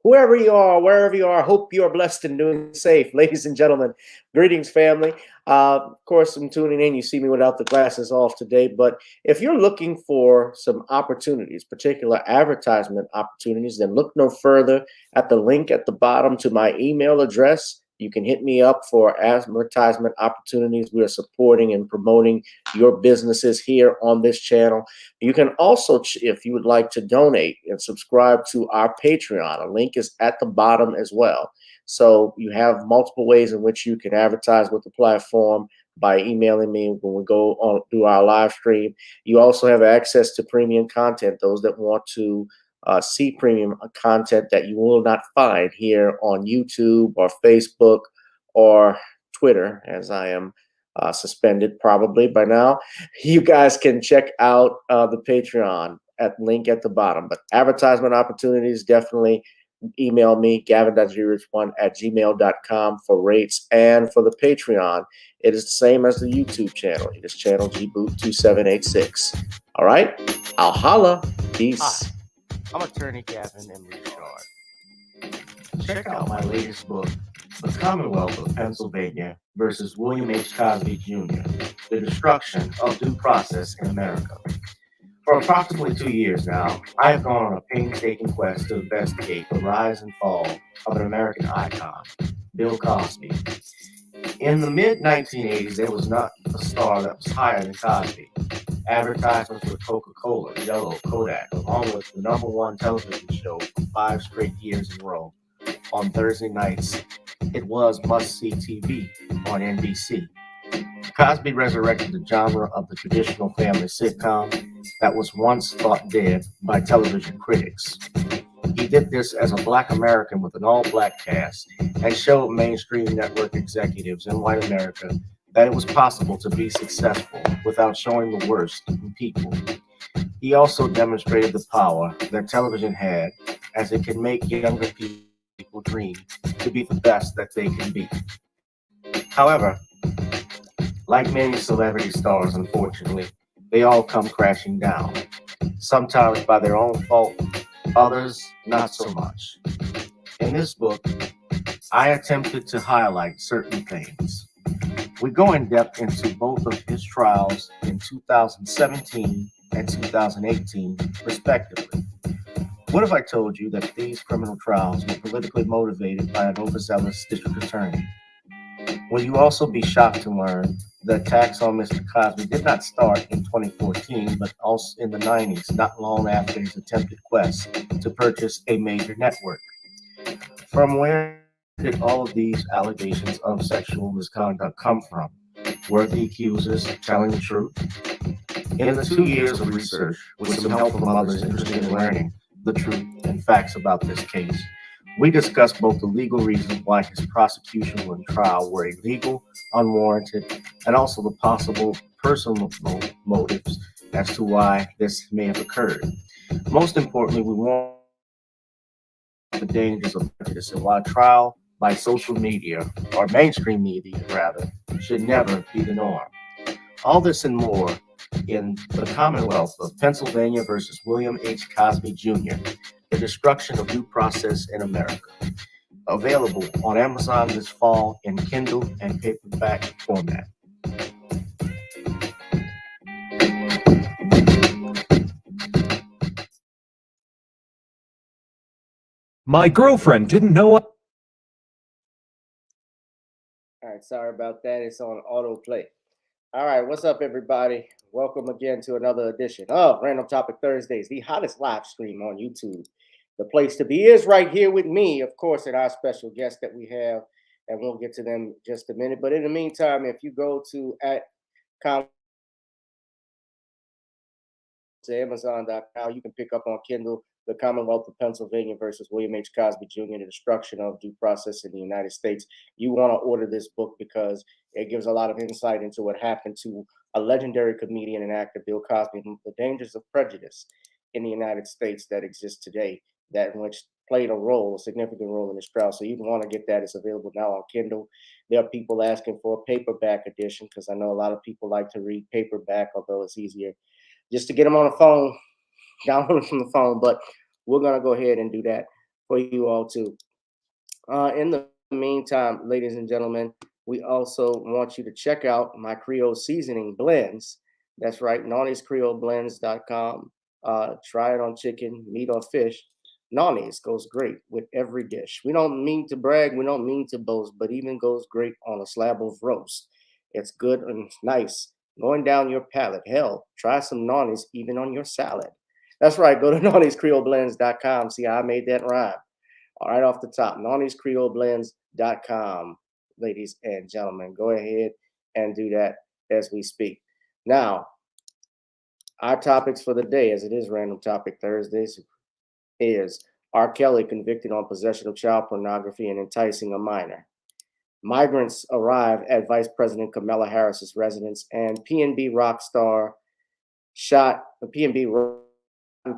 Whoever you are, wherever you are, hope you are blessed and doing safe. Ladies and gentlemen, greetings, family. Of course, I'm tuning in. You see me without the glasses off today. But if you're looking for some opportunities, particular advertisement opportunities, then look no further at the link at the bottom to my email address. You can hit me up for advertisement opportunities. We are supporting and promoting your businesses here on this channel. You can also, if you would like to donate and subscribe to our Patreon, a link is at the bottom as well. So you have multiple ways in which you can advertise with the platform by emailing me when we go on through our live stream. You also have access to premium content, those that want to see premium content that you will not find here on YouTube or Facebook or Twitter, as I am suspended probably by now. You guys can check out the Patreon at link at the bottom. But advertisement opportunities, definitely email me, Gavin.Richard1@gmail.com for rates. And for the Patreon, it is the same as the YouTube channel. It is channel GBoot2786. All right, I'll holla. Peace. Hi. I'm attorney Gavin and Richard. Check out my latest book, The Commonwealth of Pennsylvania versus William H. Cosby Jr., The Destruction of Due Process in America. For approximately 2 years now, I have gone on a painstaking quest to investigate the rise and fall of an American icon, Bill Cosby. In the mid-1980s, there was not a star that was higher than Cosby. Advertisements with Coca-Cola, Jello, Kodak, along with the #1 television show for 5 straight years in a row. On Thursday nights, it was must-see TV on NBC. Cosby resurrected the genre of the traditional family sitcom that was once thought dead by television critics. He did this as a Black American with an all-Black cast and showed mainstream network executives in white America that it was possible to be successful without showing the worst in people. He also demonstrated the power that television had, as it can make younger people dream to be the best that they can be. However, like many celebrity stars, unfortunately, they all come crashing down, sometimes by their own fault, others not so much. In this book, I attempted to highlight certain things. We go in depth into both of his trials in 2017 and 2018, respectively. What if I told you that these criminal trials were politically motivated by an overzealous district attorney? Will you also be shocked to learn that attacks on Mr. Cosby did not start in 2014, but also in the 90s, not long after his attempted quest to purchase a major network? From where did all of these allegations of sexual misconduct come from? Were the accusers telling the truth? In the 2 years of research, with some help from others interested in learning the truth and facts about this case, we discussed both the legal reasons why his prosecution and trial were illegal, unwarranted, and also the possible personal motives as to why this may have occurred. Most importantly, we warned the dangers of prejudice and why trial by social media, or mainstream media rather, should never be the norm. All this and more in The Commonwealth of Pennsylvania versus William H. Cosby Jr., The Destruction of Due Process in America. Available on Amazon this fall in Kindle and paperback format. My girlfriend didn't know. All right, sorry about that. It's on autoplay. All right, what's up, everybody? Welcome again to another edition of Random Topic Thursdays, the hottest live stream on YouTube. The place to be is right here with me, of course, and our special guest that we have, and we'll get to them in just a minute. But in the meantime, if you go to Amazon.com, you can pick up on Kindle The Commonwealth of Pennsylvania versus William H. Cosby Jr., The Destruction of Due Process in the United States. You want to order this book because it gives a lot of insight into what happened to a legendary comedian and actor, Bill Cosby, and the dangers of prejudice in the United States that exists today, that in which played a significant role in this trial. So you want to get that. It's available now on Kindle. There are people asking for a paperback edition because I know a lot of people like to read paperback, although it's easier just to get them on the phone, download from the phone. But we're going to go ahead and do that for you all too. In the meantime, ladies and gentlemen, we also want you to check out my Creole seasoning blends. That's right, NawniesCreoleBlends.com. Try it on chicken, meat, or fish. Nawnies goes great with every dish. We don't mean to brag, we don't mean to boast, but even goes great on a slab of roast. It's good and nice going down your palate. Hell, try some Nawnies even on your salad. That's right, go to NawniesCreoleBlends.com. See how I made that rhyme. All right, off the top, NawniesCreoleBlends.com, ladies and gentlemen. Go ahead and do that as we speak. Now, our topics for the day, as it is Random Topic Thursdays, is R. Kelly convicted on possession of child pornography and enticing a minor. Migrants arrive at Vice President Kamala Harris's residence, and PnB Rock star shot PnB Rock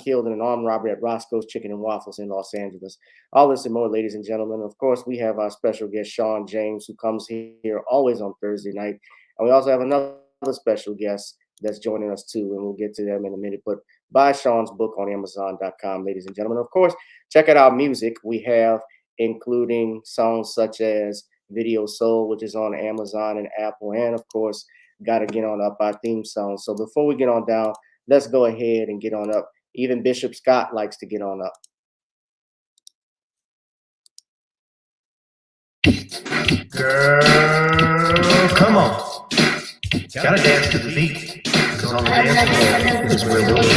killed in an armed robbery at Roscoe's Chicken and Waffles in Los Angeles. All this and more, ladies and gentlemen. Of course, we have our special guest, Shawn James, who comes here always on Thursday night. And we also have another special guest that's joining us too, and we'll get to them in a minute. But buy Shawn's book on Amazon.com, ladies and gentlemen. Of course, check out our music. We have, including songs such as Video Soul, which is on Amazon and Apple, and of course, Gotta Get On Up, our theme song. So before we get on down, let's go ahead and get on up. Even Bishop Scott likes to get on up. Girl, come on. Gotta dance to the beat. Because on the dance floor is where we'll be.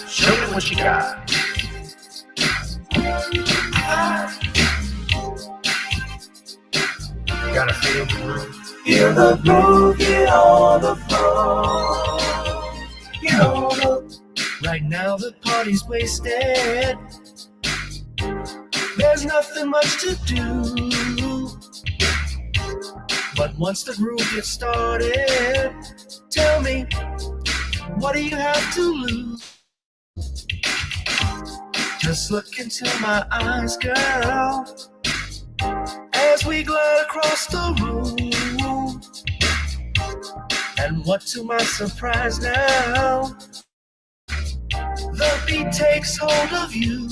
Show me what you got. Gotta feel the groove. Feel the groove, get on the floor. Get on up. Right now the party's wasted. There's nothing much to do. But once the groove gets started, tell me, what do you have to lose? Just look into my eyes, girl, as we glide across the room. And what to my surprise now, the beat takes hold of you.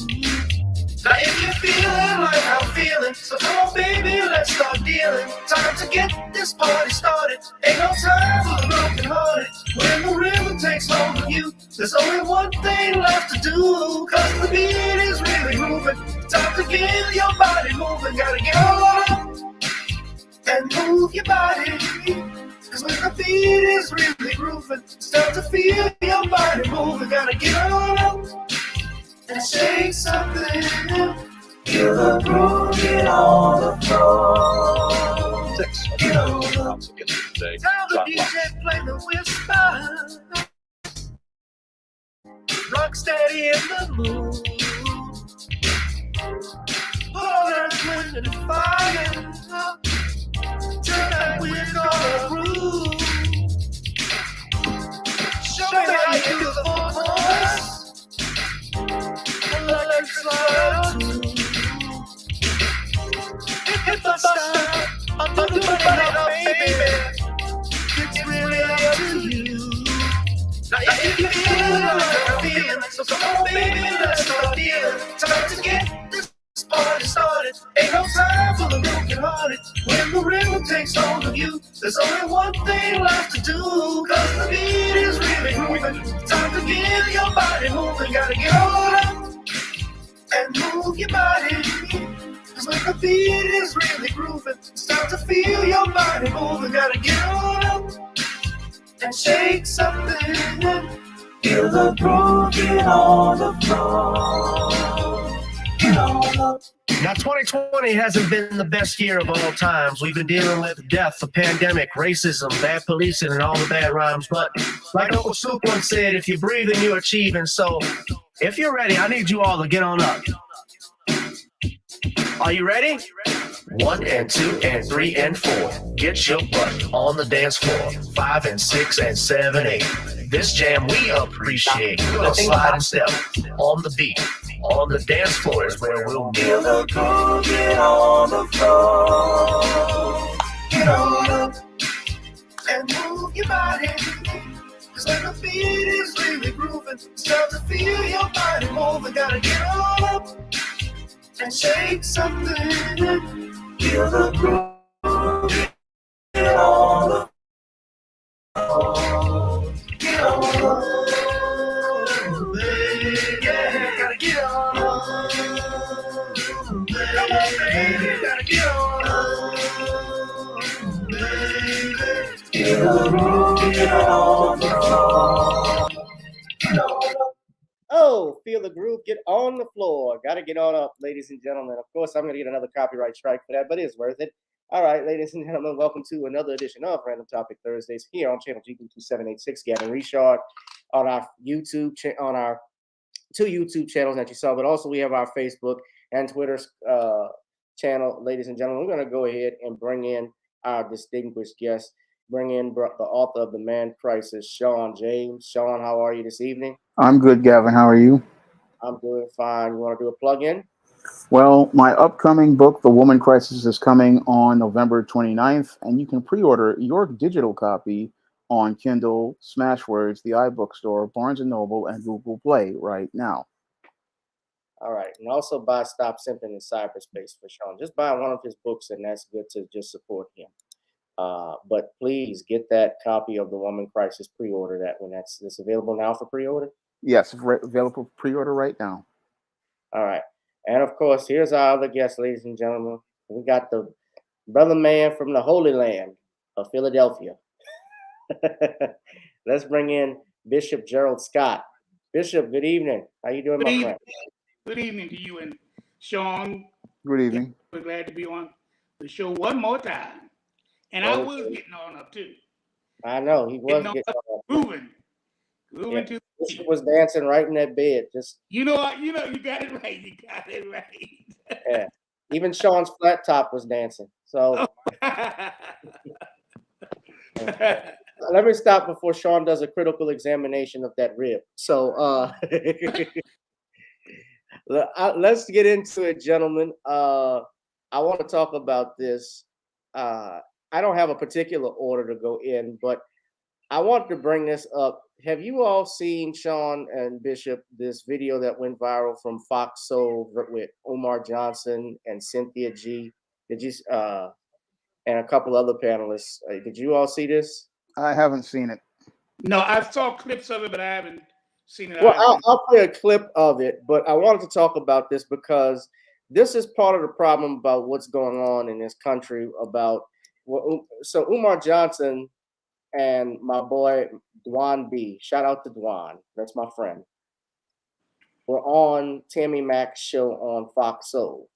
Now if you're feeling like I'm feeling, so come on baby, let's start dealing. Time to get this party started. Ain't no time for the broken hearted. When the rhythm takes hold of you, there's only one thing left to do. Cause the beat is really moving. Time to get your body moving. Gotta get on up and move your body. Cause when the beat is really grooving, start to feel your body moving. Gotta get on up and shake something. Feel the groove, get on the floor. Get on up. Tell the DJ play the whisper. Rock steady in the mood. All that wind and fire. Tonight we're gonna groove. Show me how you do the full chorus. Let's slide too. Hit the stop, under the body, baby. It's really up to you. Now if you feel like I'm feeling, so come on baby, let's start dealing. Time to get this party started. Ain't no time for the broken hearted. When the rhythm takes hold of you, there's only one thing left to do. Cause the beat is really moving. Time to get your body moving, gotta get on up and move your body. Cause when the beat is really grooving, start to feel your body moving, gotta get on up and shake something. Feel the groove, get on the floor. Get on up. Now, 2020 hasn't been the best year of all times. We've been dealing with death, a pandemic, racism, bad policing, and all the bad rhymes. But like Uncle Soup once said, if you're breathing, you're achieving. So if you're ready, I need you all to get on up. Are you ready? 1 and 2 and 3 and 4. Get your butt on the dance floor. 5 and 6 and 7, 8. This jam we appreciate. We're gonna slide and step on the beat. On the dance floor is where we'll feel the groove. Get on the floor. Get on up and move your body. Cause when the beat is really grooving, start to feel your body moving. Gotta get on up and shake something. Feel the groove. Get on the floor. Get on up. Yeah, gotta get on up. Come on, baby, gotta get on up. Baby, feel the groove. Get on the floor. Get on up. Oh, feel the groove, get on the floor. Got to get on up, ladies and gentlemen. Of course, I'm going to get another copyright strike for that, but it's worth it. All right, ladies and gentlemen, welcome to another edition of Random Topic Thursdays here on channel GQ2786. Gavin Richard on our YouTube, on our 2 YouTube channels that you saw, but also we have our Facebook and Twitter channel, ladies and gentlemen. We're going to go ahead and bring in our distinguished guest, bring in the author of The Man Crisis, Shawn James. Shawn, how are you this evening? I'm good, Gavin. How are you? I'm doing fine. You want to do a plug-in? Well, my upcoming book, The Woman Crisis, is coming on November 29th, and you can pre-order your digital copy on Kindle, Smashwords, the iBookstore, Barnes & Noble, and Google Play right now. All right. And also buy Stop Simping in Cyberspace for Shawn. Just buy one of his books, and that's good to just support him. But please get that copy of The Woman Crisis, pre-order that when it's available now for pre-order. Yes, available for pre-order right now. All right. And of course, here's our other guest, ladies and gentlemen. We got the brother man from the Holy Land of Philadelphia. Let's bring in Bishop Gerald Scott. Bishop, good evening. How you doing, my friend? Good evening to you and Shawn. Good evening. We're glad to be on the show one more time. And I was getting on up too. I know he was getting on up. Moving Yeah. to. Bishop was dancing right in that bed. Just you got it right. You got it right. Yeah. Even Shawn's flat top was dancing. So let me stop before Shawn does a critical examination of that rib. So let's get into it, gentlemen. I want to talk about this. I don't have a particular order to go in, but I want to bring this up. Have you all seen, Shawn and Bishop, this video that went viral from Fox Soul with Umar Johnson and Cynthia G? Did you and a couple other panelists? Did you all see this? I haven't seen it. No, I saw clips of it, but I haven't seen it. Well, I'll play a clip of it, but I wanted to talk about this because this is part of the problem about what's going on in this country about. So Umar Johnson and my boy Dwan B, shout out to Dwan, that's my friend, were on Tammy Mack's show on Fox Soul.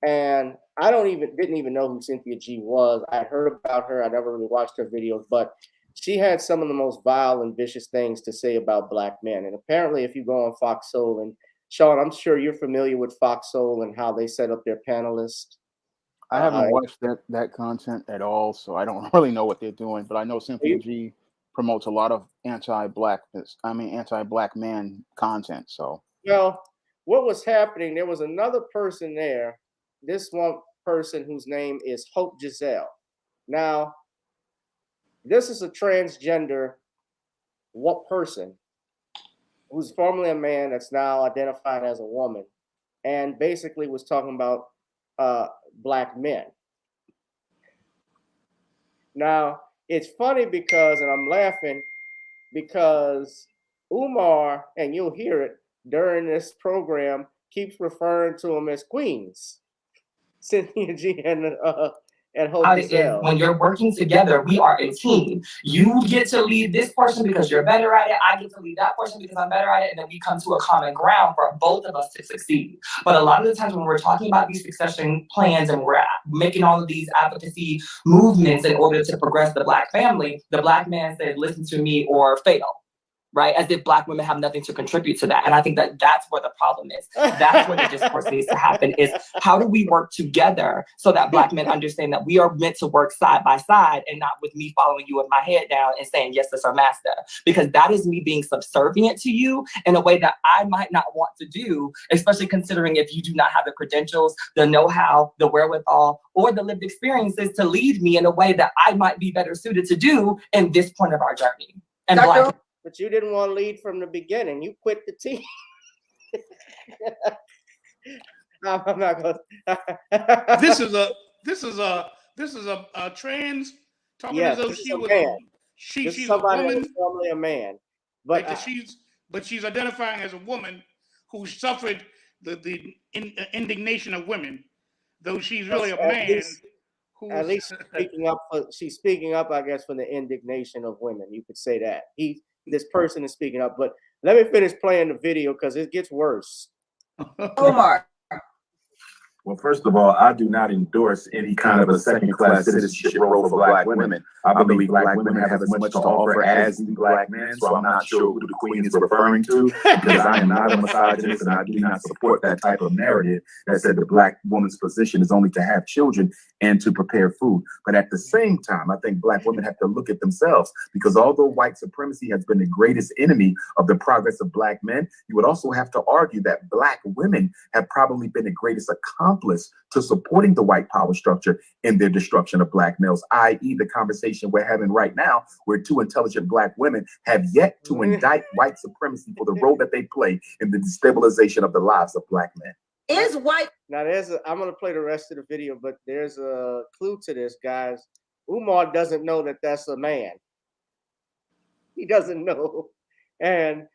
And I didn't even know who Cynthia G was. I heard about her. I never really watched her videos, but she had some of the most vile and vicious things to say about black men. And apparently, if you go on Fox Soul, and Shawn, I'm sure you're familiar with Fox Soul and how they set up their panelists. I haven't watched that content at all, so I don't really know what they're doing. But I know Cynthia G promotes a lot of anti-black man content. So, well, what was happening? There was another person there. This one person whose name is Hope Giselle. Now, this is a transgender person who's formerly a man that's now identified as a woman, and basically was talking about black men. Now, it's funny because, and I'm laughing because Umar, and you'll hear it during this program, keeps referring to them as queens. Cynthia G and Hope Zelle. When you're working together, we are a team. You get to lead this portion because you're better at it. I get to lead that portion because I'm better at it. And then we come to a common ground for both of us to succeed. But a lot of the times when we're talking about these succession plans and we're making all of these advocacy movements in order to progress the Black family, the Black man says, listen to me or fail. Right? As if Black women have nothing to contribute to that. And I think that that's where the problem is. That's where the discourse needs to happen, is how do we work together so that Black men understand that we are meant to work side by side and not with me following you with my head down and saying, yes, that's our master. Because that is me being subservient to you in a way that I might not want to do, especially considering if you do not have the credentials, the know-how, the wherewithal, or the lived experiences to lead me in a way that I might be better suited to do in this point of our journey. And Black. But you didn't want to lead from the beginning. You quit the team. I'm not going. This is a trans talking as though she was she's a woman. Formerly a man, but she's identifying as a woman who suffered the indignation of women, though she's really a man. At least she's speaking up, I guess, for the indignation of women. You could say that this person is speaking up. But let me finish playing the video because it gets worse. Omar. Well, first of all, I do not endorse any kind of a second-class citizenship role for Black women. I believe Black women have as much to offer as the Black men, so I'm not sure who the Queen is referring to, because I am not a misogynist and I do not support that type of narrative that said the Black woman's position is only to have children and to prepare food. But at the same time, I think Black women have to look at themselves, because although white supremacy has been the greatest enemy of the progress of Black men, you would also have to argue that Black women have probably been the greatest accomplice to supporting the white power structure in their destruction of Black males, i.e. the conversation we're having right now, where two intelligent Black women have yet to indict white supremacy for the role that they play in the destabilization of the lives of Black men. Is white. Now I'm going to play the rest of the video, but there's a clue to this, guys. Umar doesn't know that that's a man. He doesn't know. And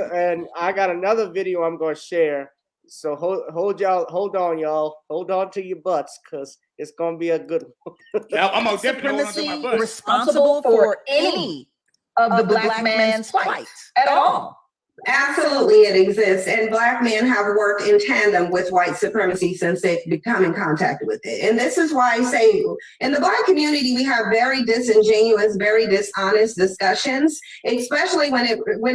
and I got another video I'm going to share. So hold on, y'all. Hold on to your butts, because it's going to be a good one. I'm going to definitely hold on to my butts. Responsible for any of the Black man's plight at all. Absolutely, it exists. And Black men have worked in tandem with white supremacy since they've become in contact with it. And this is why I say in the Black community, we have very disingenuous, very dishonest discussions, especially when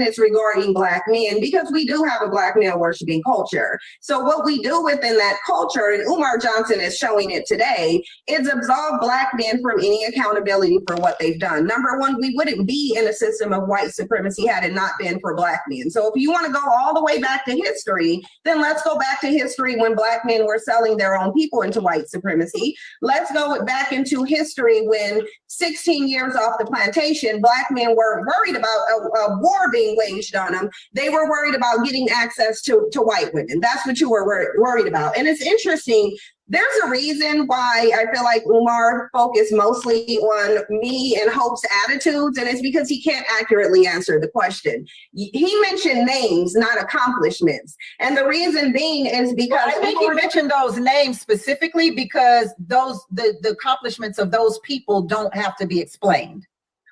it's regarding Black men, because we do have a Black male worshiping culture. So what we do within that culture, and Umar Johnson is showing it today, is absolve Black men from any accountability for what they've done. Number one, we wouldn't be in a system of white supremacy had it not been for Black men. So if you want to go all the way back to history, then let's go back to history when Black men were selling their own people into white supremacy. Let's go back into history when 16 years off the plantation, Black men were worried about a war being waged on them. They were worried about getting access to white women. That's what you were worried about. And it's interesting. There's a reason why I feel like Umar focused mostly on me and Hope's attitudes, and it's because he can't accurately answer the question. He mentioned names, not accomplishments. And the reason being is because I think he mentioned those names specifically because the accomplishments of those people don't have to be explained.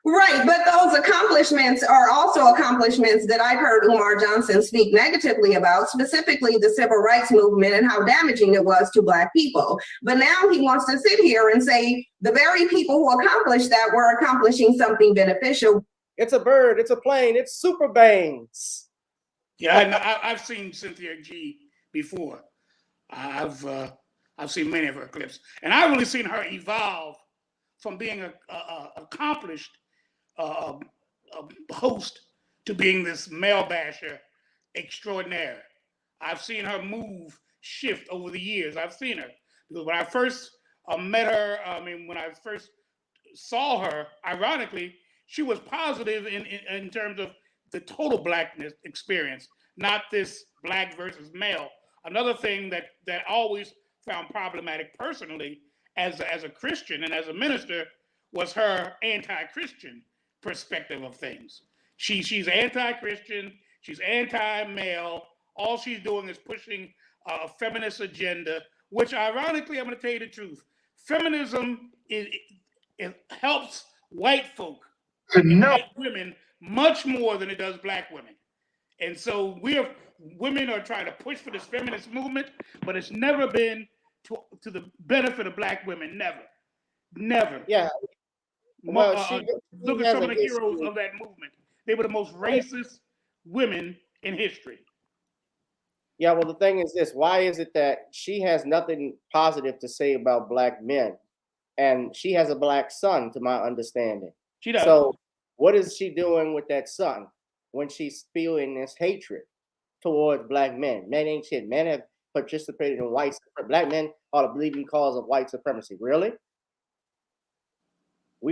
Right, but those accomplishments are also accomplishments that I've heard Umar Johnson speak negatively about, specifically the civil rights movement and how damaging it was to Black people. But now he wants to sit here and say the very people who accomplished that were accomplishing something beneficial. It's a bird, it's a plane, it's super bangs. Yeah, I've seen Cynthia G before. I've seen many of her clips, and I've really seen her evolve from being a accomplished host to being this male basher extraordinaire. I've seen her shift over the years. I've seen her because when I first met her, when I first saw her, ironically, she was positive in terms of the total Blackness experience, not this Black versus male. Another thing that I always found problematic personally as a Christian and as a minister was her anti-Christian perspective of things. She's anti-Christian. She's anti-male. All she's doing is pushing a feminist agenda, which ironically, I'm going to tell you the truth. Feminism it helps white folk, white women, much more than it does black women. And so women are trying to push for this feminist movement, but it's never been to the benefit of black women. Never. Yeah. Well, Look at some of the heroes of that movement. They were the most racist women in history. Yeah, well, the thing is this. Why is it that she has nothing positive to say about black men? And she has a black son, to my understanding. She does. So what is she doing with that son when she's spewing this hatred towards black men? Men ain't shit. Men have participated in white supremacy. Black men are the bleeding cause of white supremacy. Really?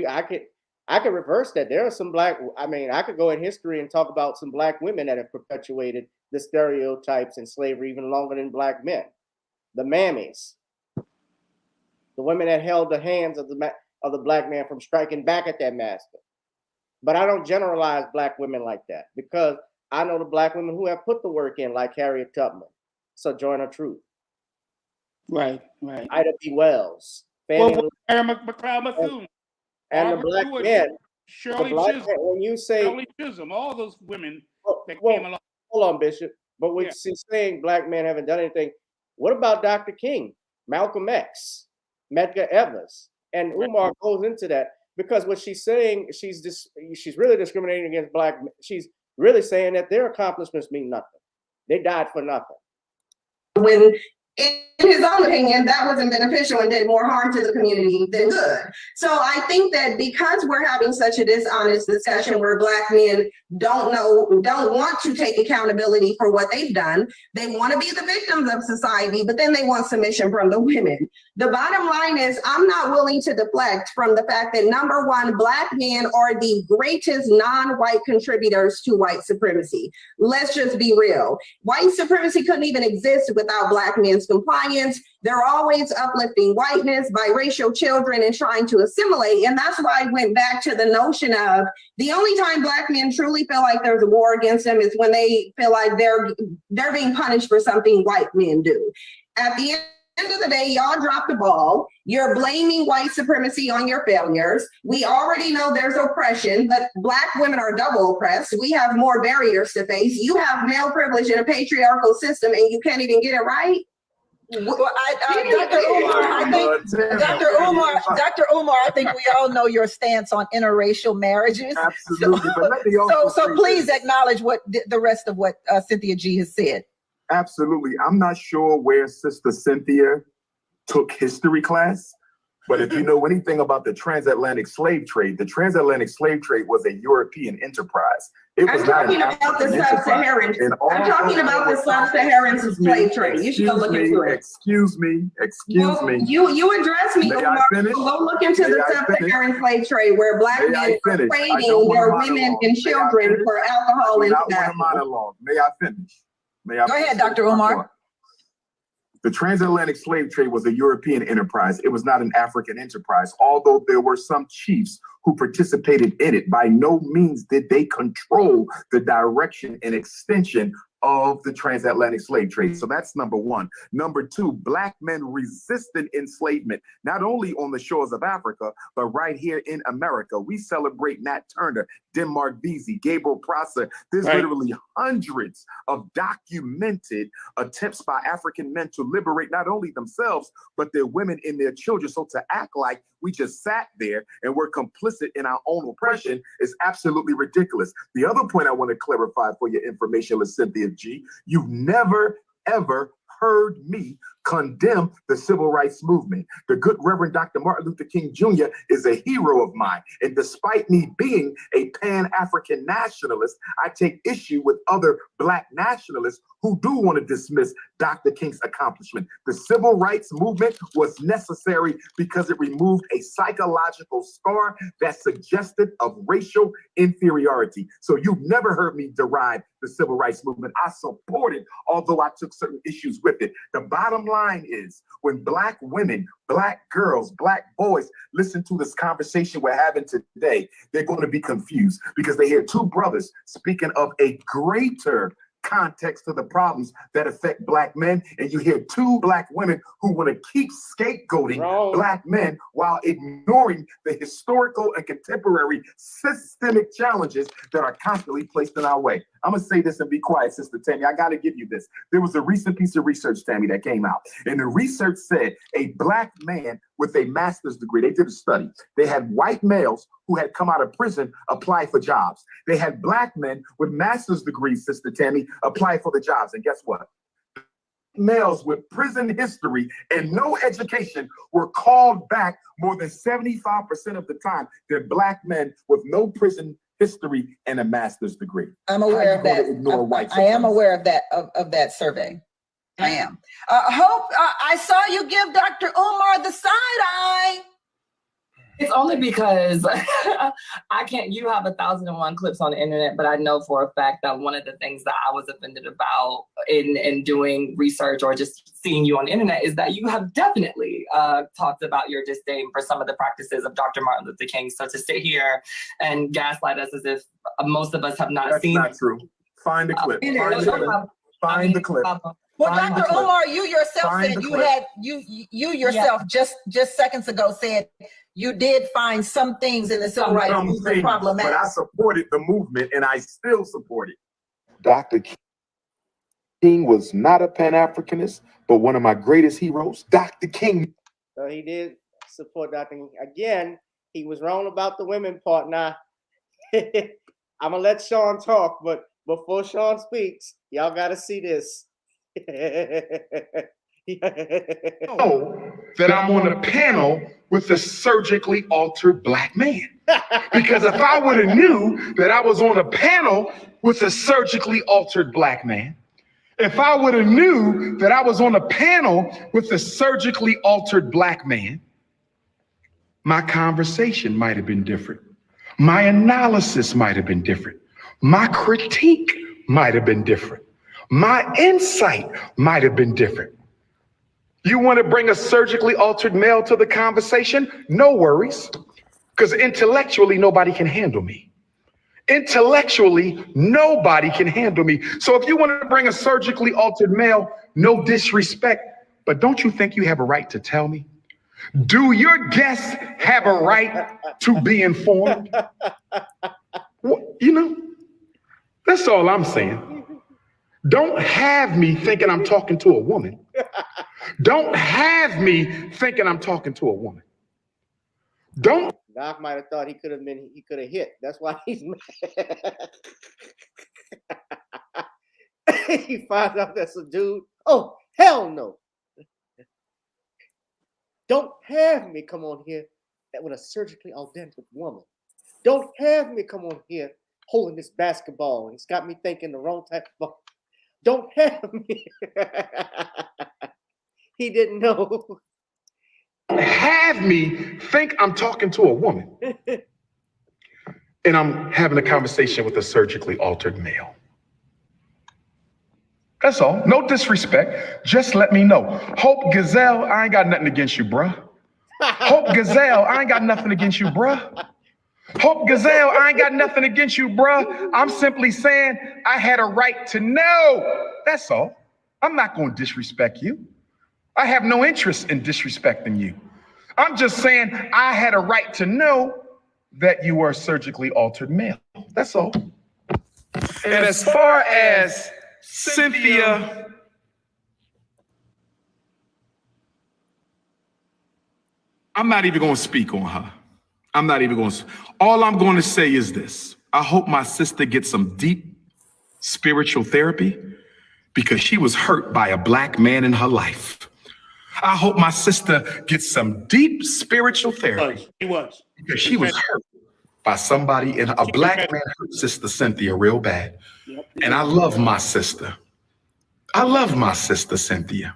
I could reverse that. There are some I could go in history and talk about some black women that have perpetuated the stereotypes and slavery even longer than black men. The mammies, the women that held the hands of the black man from striking back at that master. But I don't generalize black women like that, because I know the black women who have put the work in, like Harriet Tubman, Sojourner Truth, right, Ida B. Wells, McLeod Bethune, and the black men. Shirley Chisholm. When you say Shirley Chisholm, all those women that came along. Hold on, Bishop. But when she's saying black men haven't done anything, what about Dr. King, Malcolm X, Medgar Evers, and Umar goes into that, because what she's saying, she's really discriminating against black men. She's really saying that their accomplishments mean nothing. They died for nothing. When in his own opinion, that wasn't beneficial and did more harm to the community than good. So I think that because we're having such a dishonest discussion where black men don't want to take accountability for what they've done, they want to be the victims of society, but then they want submission from the women. The bottom line is, I'm not willing to deflect from the fact that, number one, black men are the greatest non-white contributors to white supremacy. Let's just be real. White supremacy couldn't even exist without black men's compliance. They're always uplifting whiteness, biracial children, and trying to assimilate. And that's why I went back to the notion of the only time black men truly feel like there's a war against them is when they feel like they're being punished for something white men do. At the end of the day, y'all dropped the ball. You're blaming white supremacy on your failures. We already know there's oppression, but black women are double oppressed. We have more barriers to face. You have male privilege in a patriarchal system and you can't even get it right. Well, Dr. Umar, I think we all know your stance on interracial marriages. Absolutely. So please acknowledge what the rest of what Cynthia G has said. Absolutely. I'm not sure where Sister Cynthia took history class, but if you know anything about the transatlantic slave trade, the transatlantic slave trade was a European enterprise. I'm talking about the sub-Saharan. I'm talking about the sub-Saharan slave trade. You should go look into it. Excuse me. You address me. Go look into the sub-Saharan slave trade where black men are trading their women and children for alcohol and tobacco. May I finish? Go ahead, Dr. Umar. The transatlantic slave trade was a European enterprise. It was not an African enterprise. Although there were some chiefs who participated in it, by no means did they control the direction and extension of the transatlantic slave trade. So that's number one. Number two, black men resisted enslavement, not only on the shores of Africa, but right here in America. We celebrate Nat Turner, Denmark Vesey, Gabriel Prosser. There's literally hundreds of documented attempts by African men to liberate not only themselves, but their women and their children. So to act like we just sat there and we're complicit in our own oppression is absolutely ridiculous. The other point I want to clarify for your information, Cynthia G, you've never, ever heard me condemn the civil rights movement. The good Reverend Dr. Martin Luther King Jr. is a hero of mine. And despite me being a Pan-African nationalist, I take issue with other black nationalists who do want to dismiss Dr. King's accomplishment. The civil rights movement was necessary because it removed a psychological scar that suggested of racial inferiority. So you've never heard me deride the civil rights movement. I support it, although I took certain issues with it. The bottom line is, when Black women, Black girls, Black boys listen to this conversation we're having today, they're going to be confused because they hear two brothers speaking of a greater context to the problems that affect Black men, and you hear two Black women who want to keep scapegoating Black men while ignoring the historical and contemporary systemic challenges that are constantly placed in our way. I'm gonna say this and be quiet, Sister Tammy. I gotta give you this. There was a recent piece of research, Tammy, that came out, and the research said a Black man with a master's degree, they did a study. They had white males who had come out of prison apply for jobs. They had Black men with master's degrees, Sister Tammy, apply for the jobs. And guess what? Males with prison history and no education were called back more than 75% of the time than Black men with no prison history and a master's degree. I'm aware of that. I am aware of that, of that survey. I am. Hope, I saw you give Dr. Umar the side eye. It's only because I can't, you have 1,001 clips on the internet, but I know for a fact that one of the things that I was offended about in doing research or just seeing you on the internet is that you have definitely talked about your disdain for some of the practices of Dr. Martin Luther King. So to sit here and gaslight us as if most of us have not seen. That's not true. Find the clip. Find the clip. Well, Dr. Umar, you yourself said you had, you yourself just seconds ago said you did find some things in the civil rights movement problematic. But I supported the movement and I still support it. Dr. King was not a Pan-Africanist, but one of my greatest heroes, Dr. King. So he did support Dr. King. Again, he was wrong about the women part. Now, I'm going to let Shawn talk, but before Shawn speaks, y'all got to see this. Know that I'm on a panel with a surgically altered Black man. Because if I would have knew that I was on a panel with a surgically altered Black man, if I would have knew that I was on a panel with a surgically altered Black man, my conversation might have been different. My analysis might have been different. My critique might have been different. My insight might have been different. You want to bring a surgically altered male to the conversation? No worries, because intellectually, nobody can handle me. Intellectually, nobody can handle me. So if you want to bring a surgically altered male, no disrespect, but don't you think you have a right to tell me? Do your guests have a right to be informed? Well, you know, that's all I'm saying. Don't have me thinking I'm talking to a woman. Don't have me thinking I'm talking to a woman. Don't. Doc might have thought he could have hit. That's why he's mad. He finds out that's a dude. Oh, hell no. Don't have me come on here with a surgically altered woman. Don't have me come on here holding this basketball. It's got me thinking the wrong type of ball. Don't have me. He didn't know. Have me think I'm talking to a woman. And I'm having a conversation with a surgically altered male. That's all. No disrespect. Just let me know. Hope Gazelle, I ain't got nothing against you, bruh. Hope Gazelle, I ain't got nothing against you, bruh. Hope Gazelle, I ain't got nothing against you, bruh. I'm simply saying I had a right to know. That's all. I'm not going to disrespect you. I have no interest in disrespecting you. I'm just saying I had a right to know that you were a surgically altered male. That's all. And as far as Cynthia, I'm not even going to speak on her. I'm not even going to. All I'm going to say is this. I hope my sister gets some deep spiritual therapy because she was hurt by a Black man in her life. I hope my sister gets some deep spiritual therapy. Because she was hurt by somebody, and a Black man hurt Sister Cynthia real bad. And I love my sister. I love my sister, Cynthia.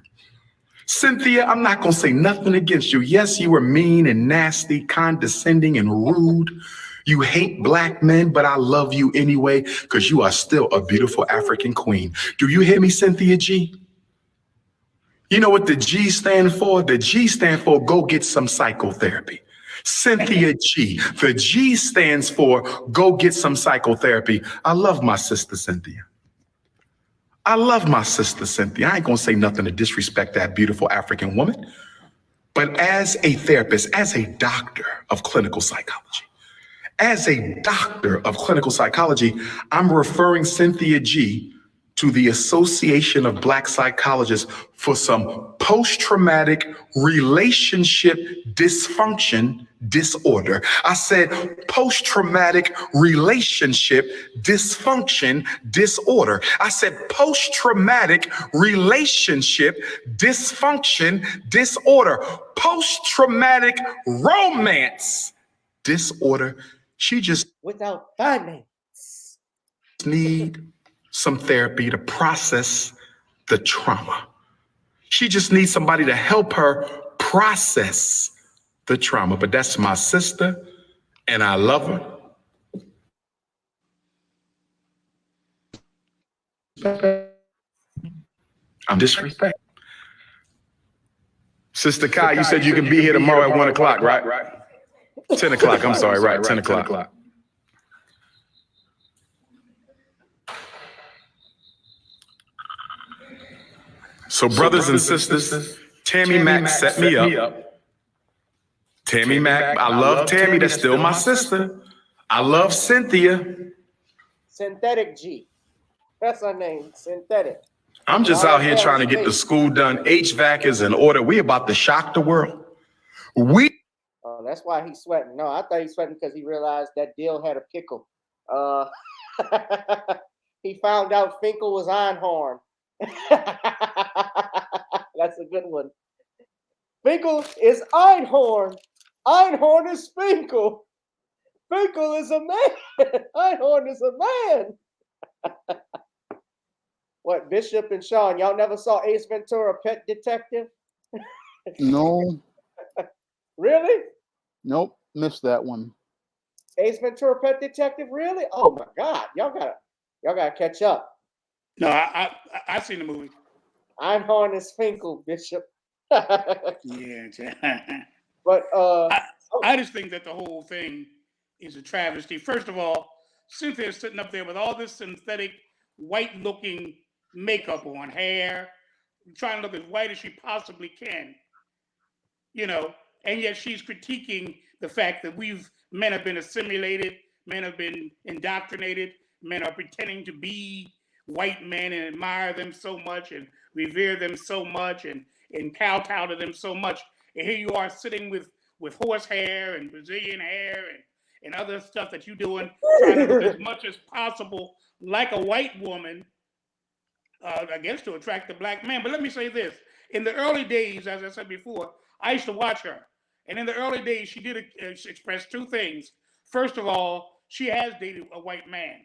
Cynthia, I'm not going to say nothing against you. Yes, you were mean and nasty, condescending and rude. You hate Black men, but I love you anyway because you are still a beautiful African queen. Do you hear me, Cynthia G? You know what the G stand for? The G stand for go get some psychotherapy. Cynthia G. The G stands for go get some psychotherapy. I love my sister Cynthia. I love my sister Cynthia. I ain't gonna say nothing to disrespect that beautiful African woman. But as a therapist, as a doctor of clinical psychology, I'm referring Cynthia G to the Association of Black Psychologists for some post-traumatic relationship dysfunction disorder. I said post-traumatic relationship dysfunction disorder. I said post-traumatic relationship dysfunction disorder. Post-traumatic romance disorder. She just Without finance. need some therapy to process the trauma. She just needs somebody to help her process the trauma. But that's my sister, and I love her. I'm disrespecting. Sister Kai, you said you can be here tomorrow at 1 o'clock, right? 10 o'clock, I'm sorry, right, 10 o'clock. So brothers and sisters, Tammy Mack set me up. Tammy Mack, I love Tammy, that's still my sister. I love Cynthia. Synthetic G. That's her name, Synthetic. I'm just out here trying to get the school done. HVAC is in order. We about to shock the world. Oh, that's why he's sweating. No, I thought he's sweating because he realized that deal had a pickle. He found out Finkel was Einhorn. That's a good one. Finkel is Einhorn. Einhorn is Finkel. Finkel is a man. Einhorn is a man. What, Bishop and Shawn, y'all never saw Ace Ventura, Pet Detective? No. Really? Nope, missed that one. Ace Ventura, Pet Detective, really? Oh my God, y'all gotta catch up. No, I've seen the movie. Einhorn is Finkel, Bishop. Yeah, but I just think that the whole thing is a travesty. First of all, Cynthia's sitting up there with all this synthetic, white-looking makeup on, hair, trying to look as white as she possibly can, you know, and yet she's critiquing the fact that men have been assimilated, men have been indoctrinated, men are pretending to be white men and admire them so much and revere them so much and kowtow to them so much. And here you are sitting with horse hair and Brazilian hair and other stuff that you're doing, trying to look as much as possible like a white woman, I guess to attract the black man. But let me say this. In the early days, as I said before, I used to watch her. And in the early days, she did express two things. First of all, she has dated a white man.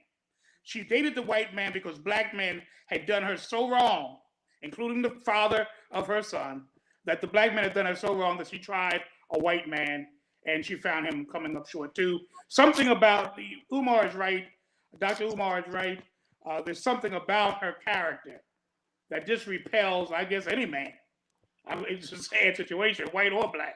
She dated the white man because black men had done her so wrong, including the father of her son, that the black man had done her so wrong that she tried a white man and she found him coming up short too. Something about Umar is right. Dr. Umar is right. There's something about her character that just repels, I guess, any man. It's a sad situation, white or black.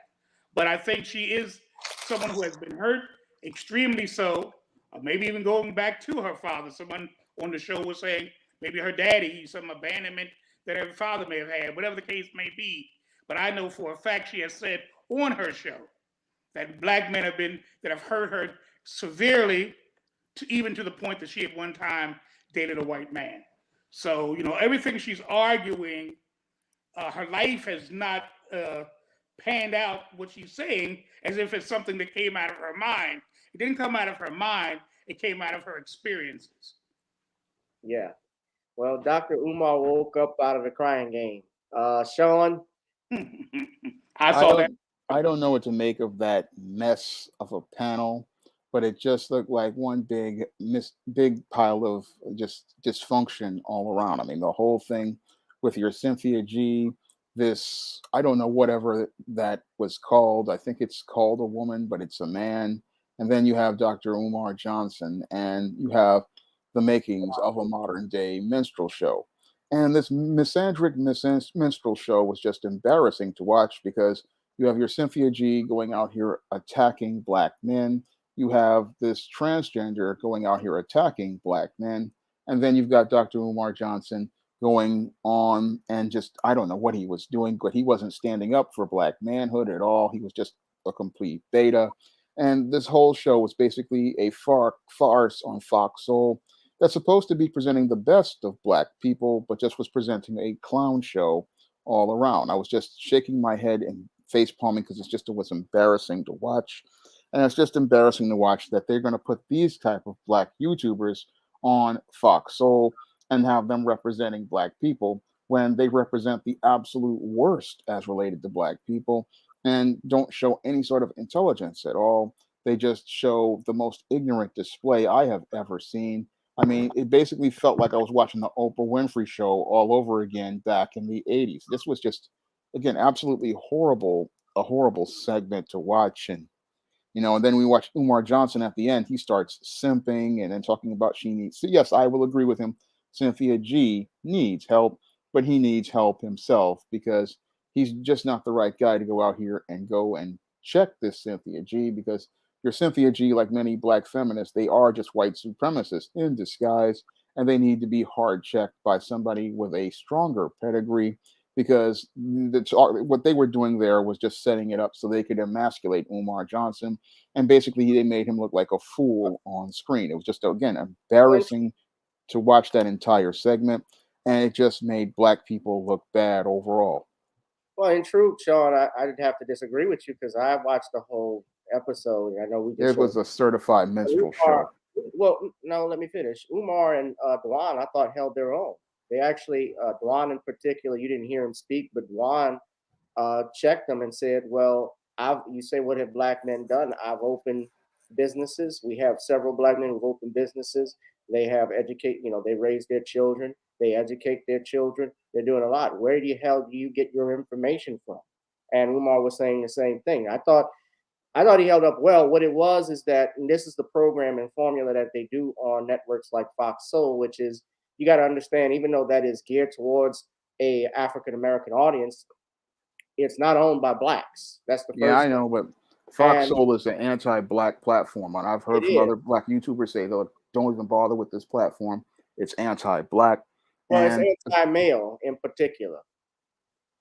But I think she is someone who has been hurt, extremely so, maybe even going back to her father. Someone on the show was saying maybe her daddy, some abandonment that her father may have had, whatever the case may be. But I know for a fact she has said on her show that black men have hurt her severely, even to the point that she at one time dated a white man. So, you know, everything she's arguing, her life has not panned out what she's saying as if it's something that came out of her mind. It didn't come out of her mind. It came out of her experiences. Yeah. Well, Dr. Umar woke up out of the crying game. Shawn? I don't know what to make of that mess of a panel, but it just looked like one big pile of just dysfunction all around. I mean, the whole thing with your Cynthia G, this, I don't know, whatever that was called. I think it's called a woman, but it's a man. And then you have Dr. Umar Johnson, and you have the makings of a modern day minstrel show. And this misandric minstrel show was just embarrassing to watch because you have your Cynthia G going out here attacking black men. You have this transgender going out here attacking black men. And then you've got Dr. Umar Johnson going on and just, I don't know what he was doing, but he wasn't standing up for black manhood at all. He was just a complete beta. And this whole show was basically a farce on Fox Soul that's supposed to be presenting the best of black people, but just was presenting a clown show all around. I was just shaking my head and face palming because it was embarrassing to watch. And it's just embarrassing to watch that they're going to put these type of black YouTubers on Fox Soul and have them representing black people when they represent the absolute worst as related to black people and don't show any sort of intelligence at all. They just show the most ignorant display I have ever seen. I mean, it basically felt like I was watching the Oprah Winfrey show all over again back in the 80s. This was just, again, absolutely horrible, a horrible segment to watch. And and then we watch Umar Johnson at the end. He starts simping and then talking about she needs. So yes, I will agree with him. Cynthia G needs help, but he needs help himself because he's just not the right guy to go out here and go and check this Cynthia G because your Cynthia G, like many black feminists, they are just white supremacists in disguise, and they need to be hard checked by somebody with a stronger pedigree because what they were doing there was just setting it up so they could emasculate Umar Johnson, and basically they made him look like a fool on screen. It was just, again, embarrassing to watch that entire segment, and it just made black people look bad overall. Well, in truth, Shawn, I'd have to disagree with you because I watched the whole episode. I know we just It was a certified minstrel show. Well, no, let me finish. Umar and Dwan, I thought, held their own. They actually, Dwan in particular, you didn't hear him speak, but Dwan checked them and said, well, you say, what have black men done? I've opened businesses. We have several black men who've opened businesses. They have they raise their children. They educate their children. They're doing a lot. Where the hell do you get your information from? And Umar was saying the same thing. I thought he held up well. What it was is that, and this is the program and formula that they do on networks like Fox Soul, which is, you got to understand, even though that is geared towards a African-American audience, it's not owned by blacks. That's the first I know, but Fox Soul is an anti-black platform. And I've heard from other black YouTubers say, don't even bother with this platform. It's anti-black. Well, it's anti-male in particular.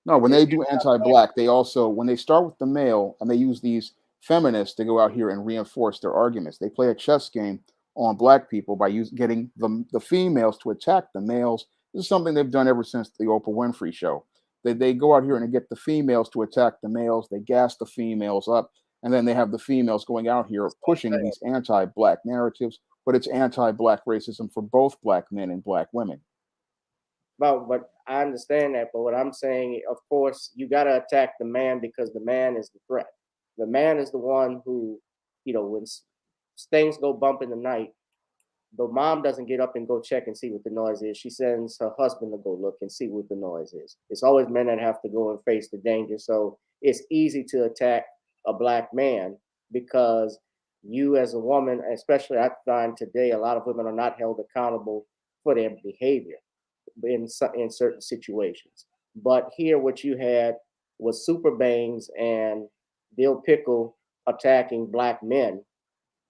No, when they do anti-black, they also, when they start with the male and they use these feminists to go out here and reinforce their arguments, they play a chess game on black people by getting the females to attack the males. This is something they've done ever since the Oprah Winfrey show. They go out here and get the females to attack the males. They gas the females up, and then they have the females going out here pushing these anti-black narratives, but it's anti-black racism for both black men and black women. But I understand that. But what I'm saying, of course, you got to attack the man because the man is the threat. The man is the one who, when things go bump in the night, the mom doesn't get up and go check and see what the noise is. She sends her husband to go look and see what the noise is. It's always men that have to go and face the danger. So it's easy to attack a black man because you as a woman, especially I find today, a lot of women are not held accountable for their behavior in certain situations. But here what you had was Super Bangs and Dill Pickle attacking black men.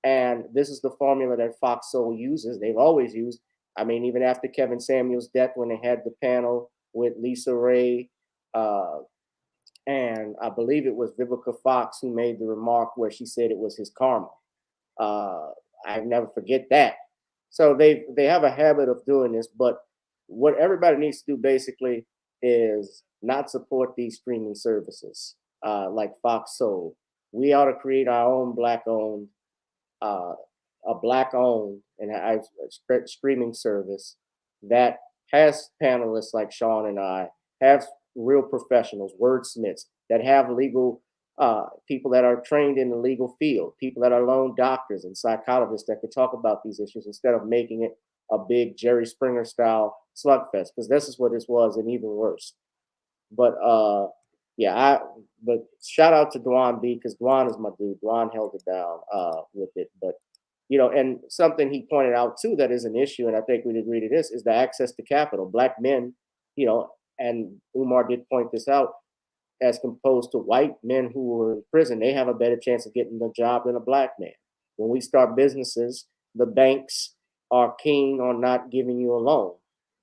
And this is the formula that Fox Soul uses. They've always used. I mean, even after Kevin Samuels' death, when they had the panel with Lisa Ray, and I believe it was Vivica Fox who made the remark where she said it was his karma. I never forget that. So they have a habit of doing this, but what everybody needs to do basically is not support these streaming services like Fox Soul. We ought to create our own black-owned, a black-owned and a streaming service that has panelists like Shawn and I, have real professionals, wordsmiths, that have legal people that are trained in the legal field, people that are lone doctors and psychologists that could talk about these issues instead of making it a big Jerry Springer style slugfest, because this is what this was, and even worse. But but shout out to Dwan B, because Dwan is my dude. Dwan held it down with it. But and something he pointed out too that is an issue, and I think we'd agree to this, is the access to capital. Black men and Umar did point this out, as opposed to white men who were in prison, they have a better chance of getting a job than a black man. When we start businesses, the banks are keen on not giving you a loan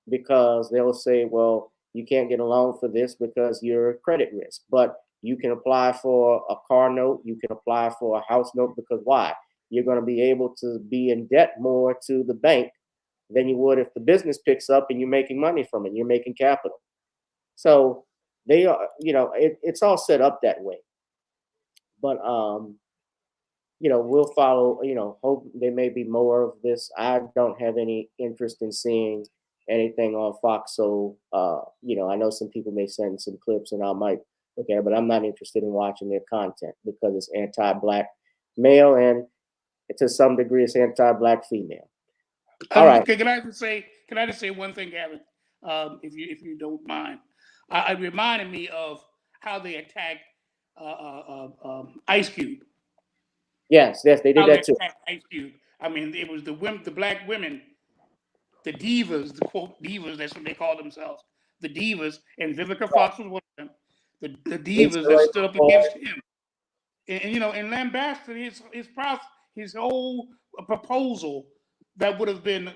because they'll say, well, you can't get a loan for this because you're a credit risk. But you can apply for a car note, you can apply for a house note, because why? You're going to be able to be in debt more to the bank than you would if the business picks up and you're making money from it, you're making capital. So they are, it's all set up that way. But we'll follow, hope there may be more of this. I don't have any interest in seeing anything on Fox. So, I know some people may send some clips and I might look at it, but I'm not interested in watching their content because it's anti-black male and to some degree it's anti-black female. All right. Can I just say one thing, Gavin? If you don't mind, it reminded me of how they attacked Ice Cube. Yes, they did that too. Ice Cube. I mean, it was the black women, the divas, the quote divas. That's what they call themselves, the divas. And Vivica Fox was one of them. The divas that stood up against him, and lambasted his whole proposal that would have been,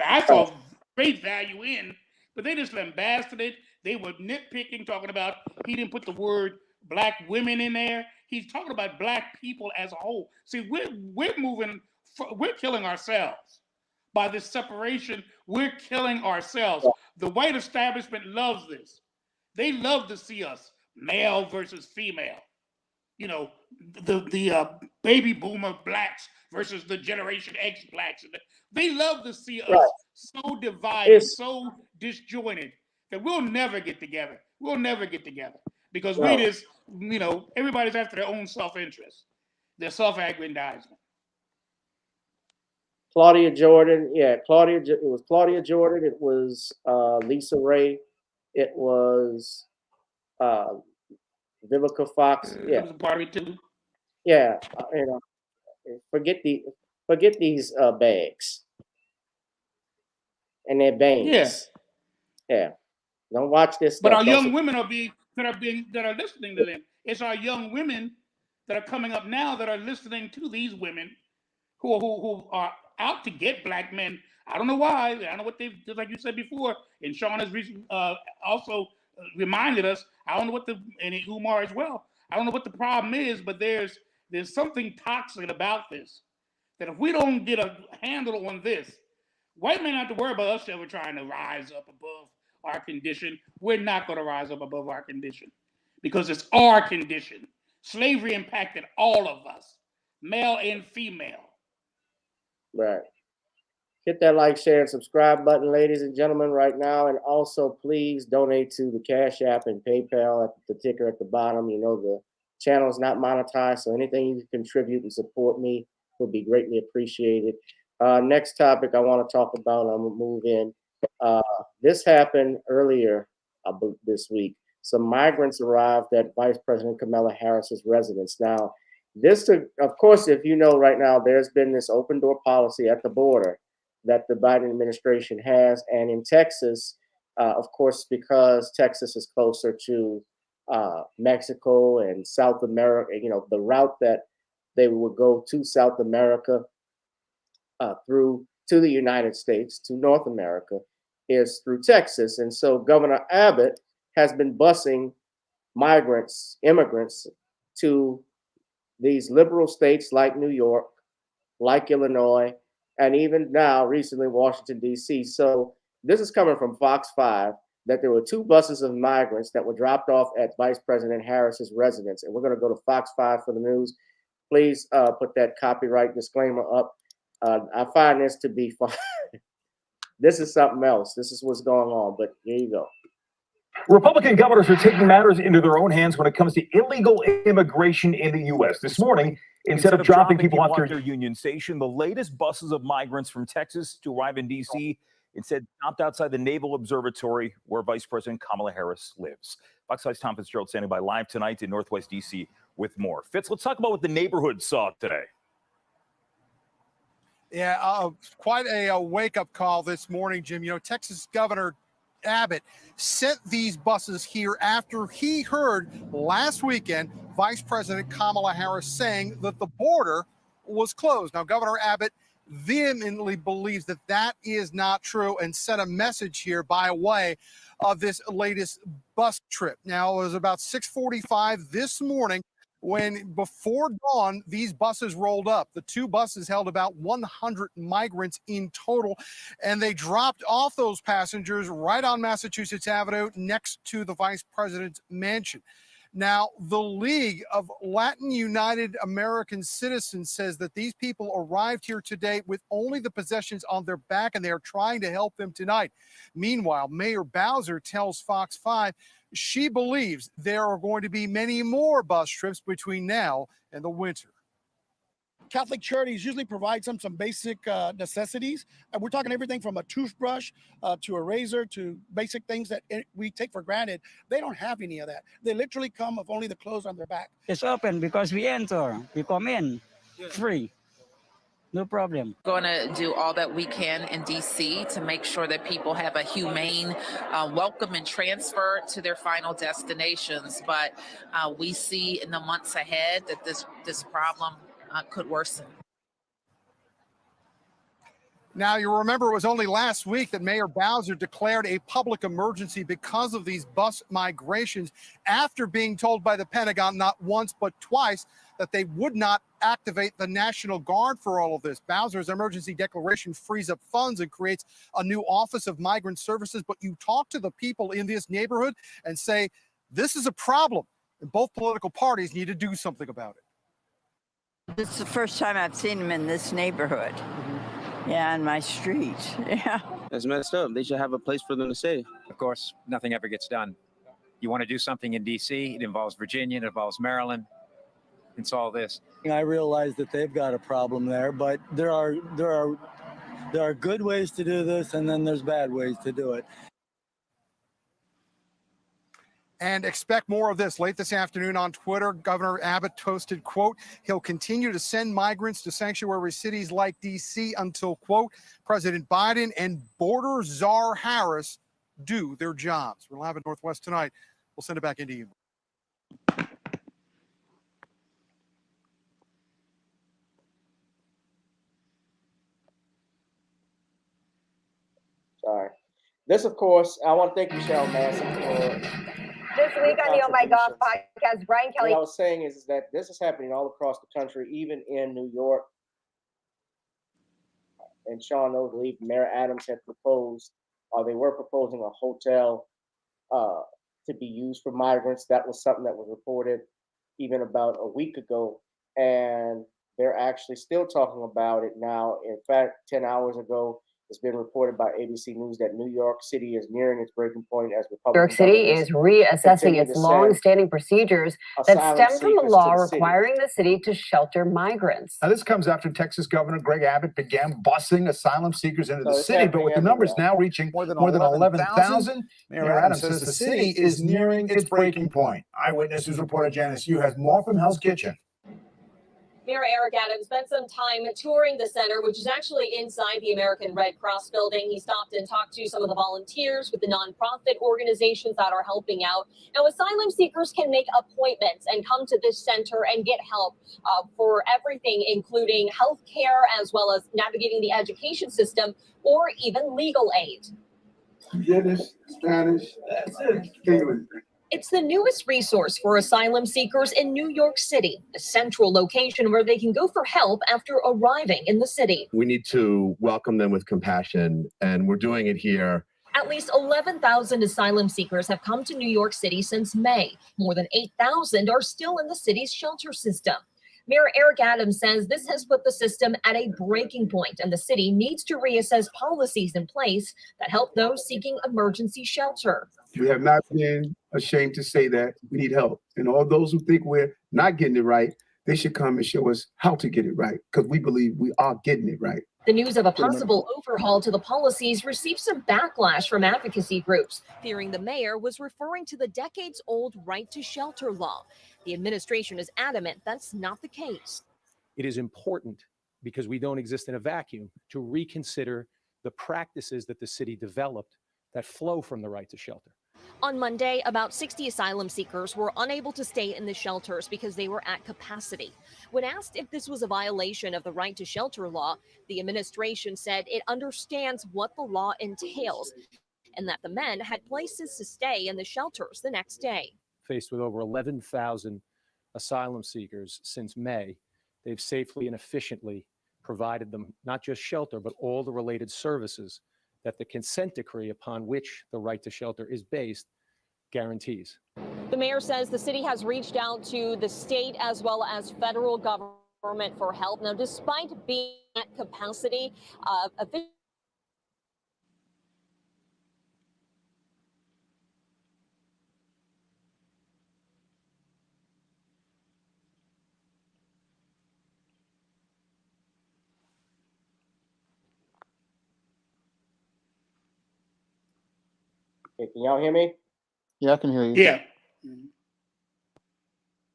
I saw great value in, but they just lambasted it. They were nitpicking, talking about he didn't put the word black women in there. He's talking about black people as a whole. See, we're killing ourselves by this separation. We're killing ourselves. The white establishment loves this. They love to see us male versus female. The baby boomer blacks versus the Generation X blacks. They love to see us so divided, so disjointed that we'll never get together. We'll never get together because we just, everybody's after their own self-interest, their self-aggrandizement. Claudia Jordan, it was Claudia Jordan. It was Lisa Ray. It was Vivica Fox. Yeah, it was a part of it too. Yeah, forget these bags and their bangs. Yeah. Don't watch this stuff. But our young women that are listening to them. It's our young women that are coming up now that are listening to these women who are out to get black men. I don't know why. I don't know what they've, just like you said before, and Shawn has also reminded us. I don't know and Umar as well. I don't know what the problem is, but there's something toxic about this. That if we don't get a handle on this, white men have to worry about us ever trying to rise up above our condition. We're not going to rise up above our condition because it's our condition. Slavery impacted all of us, male and female. Right. Hit that like, share, and subscribe button, ladies and gentlemen, right now. And also, please donate to the Cash App and PayPal at the ticker at the bottom. The channel is not monetized, so anything you can contribute and support me would be greatly appreciated. Next topic I want to talk about, I'm going to move in. This happened earlier this week. Some migrants arrived at Vice President Kamala Harris's residence. Now, this, of course, if you know right now, there's been this open door policy at the border that the Biden administration has. And in Texas, of course, because Texas is closer to Mexico and South America, the route that they would go to South America through to the United States, to North America, is through Texas. And so Governor Abbott has been busing immigrants to these liberal states like New York, like Illinois, and even now, recently, Washington, D.C. So this is coming from Fox 5, that there were 2 buses of migrants that were dropped off at Vice President Harris's residence. And we're going to go to Fox 5 for the news. Please put that copyright disclaimer up. I find this to be fun. This is something else. This is what's going on, but here you go. Republican governors are taking matters into their own hands when it comes to illegal immigration in the U.S. This morning, instead of dropping people off their Union Station, the latest buses of migrants from Texas to arrive in D.C. instead stopped outside the Naval Observatory where Vice President Kamala Harris lives. Fox 5's Tom Fitzgerald standing by live tonight in Northwest D.C. with more. Fitz, let's talk about what the neighborhood saw today. Yeah, quite a wake-up call this morning, Jim. Texas Governor Abbott sent these buses here after he heard last weekend Vice President Kamala Harris saying that the border was closed. Now, Governor Abbott vehemently believes that that is not true and sent a message here by way of this latest bus trip. Now, it was about 6:45 this morning when, before dawn, these buses rolled up. The two buses held about 100 migrants in total, and they dropped off those passengers right on Massachusetts Avenue next to the vice president's mansion. Now, the League of Latin United American Citizens says that these people arrived here today with only the possessions on their back, and they are trying to help them tonight. Meanwhile, Mayor Bowser tells Fox 5 she believes there are going to be many more bus trips between now and the winter. Catholic charities usually provide some basic necessities. And we're talking everything from a toothbrush to a razor to basic things that we take for granted. They don't have any of that. They literally come with only the clothes on their back. It's open because we enter, we come in free. No problem. Going to do all that we can in DC to make sure that people have a humane welcome and transfer to their final destinations. But we see in the months ahead that this problem could worsen. Now, you remember it was only last week that Mayor Bowser declared a public emergency because of these bus migrations after being told by the Pentagon not once but twice that they would not activate the National Guard for all of this. Bowser's emergency declaration frees up funds and creates a new Office of Migrant Services. But you talk to the people in this neighborhood and say, this is a problem, and both political parties need to do something about it. This is the first time I've seen them in this neighborhood. Yeah, on my street. Yeah. That's messed up. They should have a place for them to stay. Of course, nothing ever gets done. You want to do something in D.C., it involves Virginia, it involves Maryland. It's all this. I realize that they've got a problem there, but there are good ways to do this, and then there's bad ways to do it. And expect more of this. Late this afternoon on Twitter, Governor Abbott posted, quote, he'll continue to send migrants to sanctuary cities like D.C. until, quote, President Biden and border czar Harris do their jobs. We're live at Northwest tonight. We'll send it back into you. Sorry. This, of course, I want to thank Michelle Massey for this week on the Oh My God podcast. Brian Kelly. What I was saying is that this is happening all across the country, even in New York. And Shawn knows, I believe Mayor Adams had proposed, they were proposing a hotel to be used for migrants. That was something that was reported even about a week ago. And they're actually still talking about it now. In fact, 10 hours ago, it's been reported by ABC News that New York City is nearing its breaking point as Republican. New York City is reassessing its long-standing procedures that stem from a law requiring the city to shelter migrants. Now, this comes after Texas Governor Greg Abbott began busing asylum seekers into the city, but with the numbers now reaching more than 11,000, Mayor Adams says the city is nearing its breaking point. Eyewitness News reporter Janice Yu has more from Hell's Kitchen. Mayor Eric Adams spent some time touring the center, which is actually inside the American Red Cross building. He stopped and talked to some of the volunteers with the nonprofit organizations that are helping out. Now, asylum seekers can make appointments and come to this center and get help for everything, including health care, as well as navigating the education system or even legal aid. Spanish, that's it. English. It's the newest resource for asylum seekers in New York City, a central location where they can go for help after arriving in the city. We need to welcome them with compassion, and we're doing it here. At least 11,000 asylum seekers have come to New York City since May. More than 8,000 are still in the city's shelter system. Mayor Eric Adams says this has put the system at a breaking point, and the city needs to reassess policies in place that help those seeking emergency shelter. We have not been ashamed to say that we need help. And all those who think we're not getting it right, they should come and show us how to get it right, because we believe we are getting it right. The news of a possible overhaul to the policies received some backlash from advocacy groups, fearing the mayor was referring to the decades-old right to shelter law. The administration is adamant that's not the case. It is important, because we don't exist in a vacuum, to reconsider the practices that the city developed that flow from the right to shelter. On Monday, about 60 asylum seekers were unable to stay in the shelters because they were at capacity. When asked if this was a violation of the right to shelter law, the administration said it understands what the law entails and that the men had places to stay in the shelters the next day. Faced with over 11,000 asylum seekers since May, they've safely and efficiently provided them not just shelter, but all the related services that the consent decree upon which the right to shelter is based guarantees. The mayor says the city has reached out to the state as well as federal government for help. Now, despite being at capacity, officials Okay, can y'all hear me? Yeah, I can hear you. Yeah.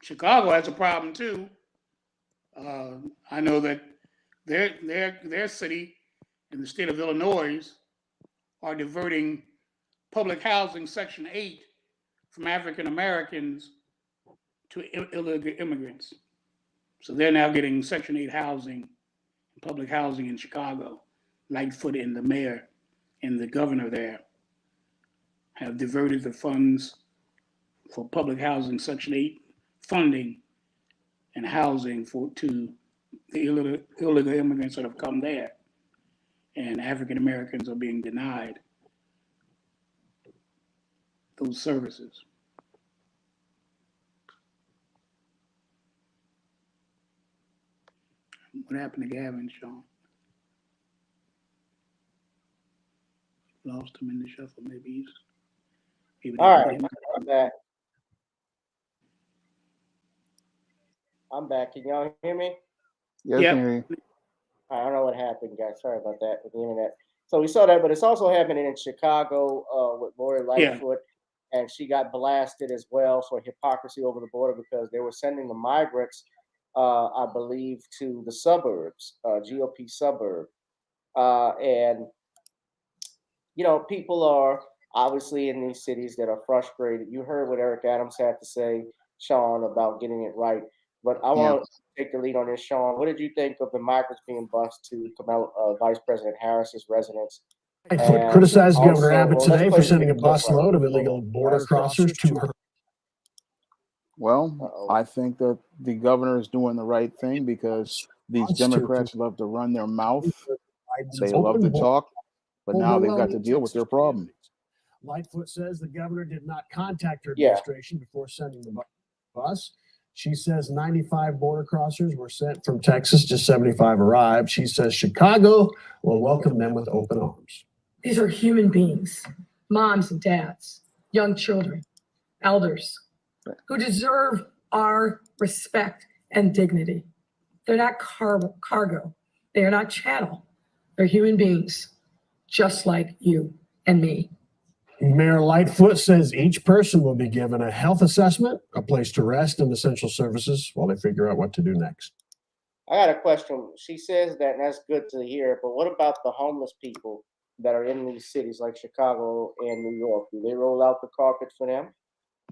Chicago has a problem too. I know that their city in the state of Illinois are diverting public housing Section 8 from African Americans to illegal immigrants. So they're now getting Section 8 housing, public housing in Chicago. Lightfoot and the mayor and the governor there have diverted the funds for public housing, Section 8 funding and housing to the illegal immigrants that have come there. And African Americans are being denied those services. What happened to Gavin, Shawn? Lost him in the shuffle. Maybe All right, I'm back. I'm back. Can y'all hear me? Yeah, I can hear you. I don't know what happened, guys. Sorry about that with the internet. So we saw that, but it's also happening in Chicago with Lori Lightfoot, and she got blasted as well for hypocrisy over the border because they were sending the migrants, I believe, to the suburbs, GOP suburb, and you know, people are obviously in these cities that are frustrated. You heard what Eric Adams had to say, Shawn, about getting it right. But I want to take the lead on this, Shawn. What did you think of the migrants being bused to Vice President Harris's residence? Lightfoot criticized Governor Abbott today for sending a busload of illegal border crossers to her. Well, I think that the governor is doing the right thing because these Democrats love to run their mouth. They love to talk, but now they've got to deal with their problem. Lightfoot says the governor did not contact her administration before sending the bus. She says 95 border crossers were sent from Texas, just 75 arrived. She says Chicago will welcome them with open arms. These are human beings, moms and dads, young children, elders, who deserve our respect and dignity. They're not cargo. They are not chattel. They're human beings, just like you and me. Mayor Lightfoot says each person will be given a health assessment, a place to rest, and essential services while they figure out what to do next. I got a question. She says that, and that's good to hear, but what about the homeless people that are in these cities like Chicago and New York? Do they roll out the carpet for them?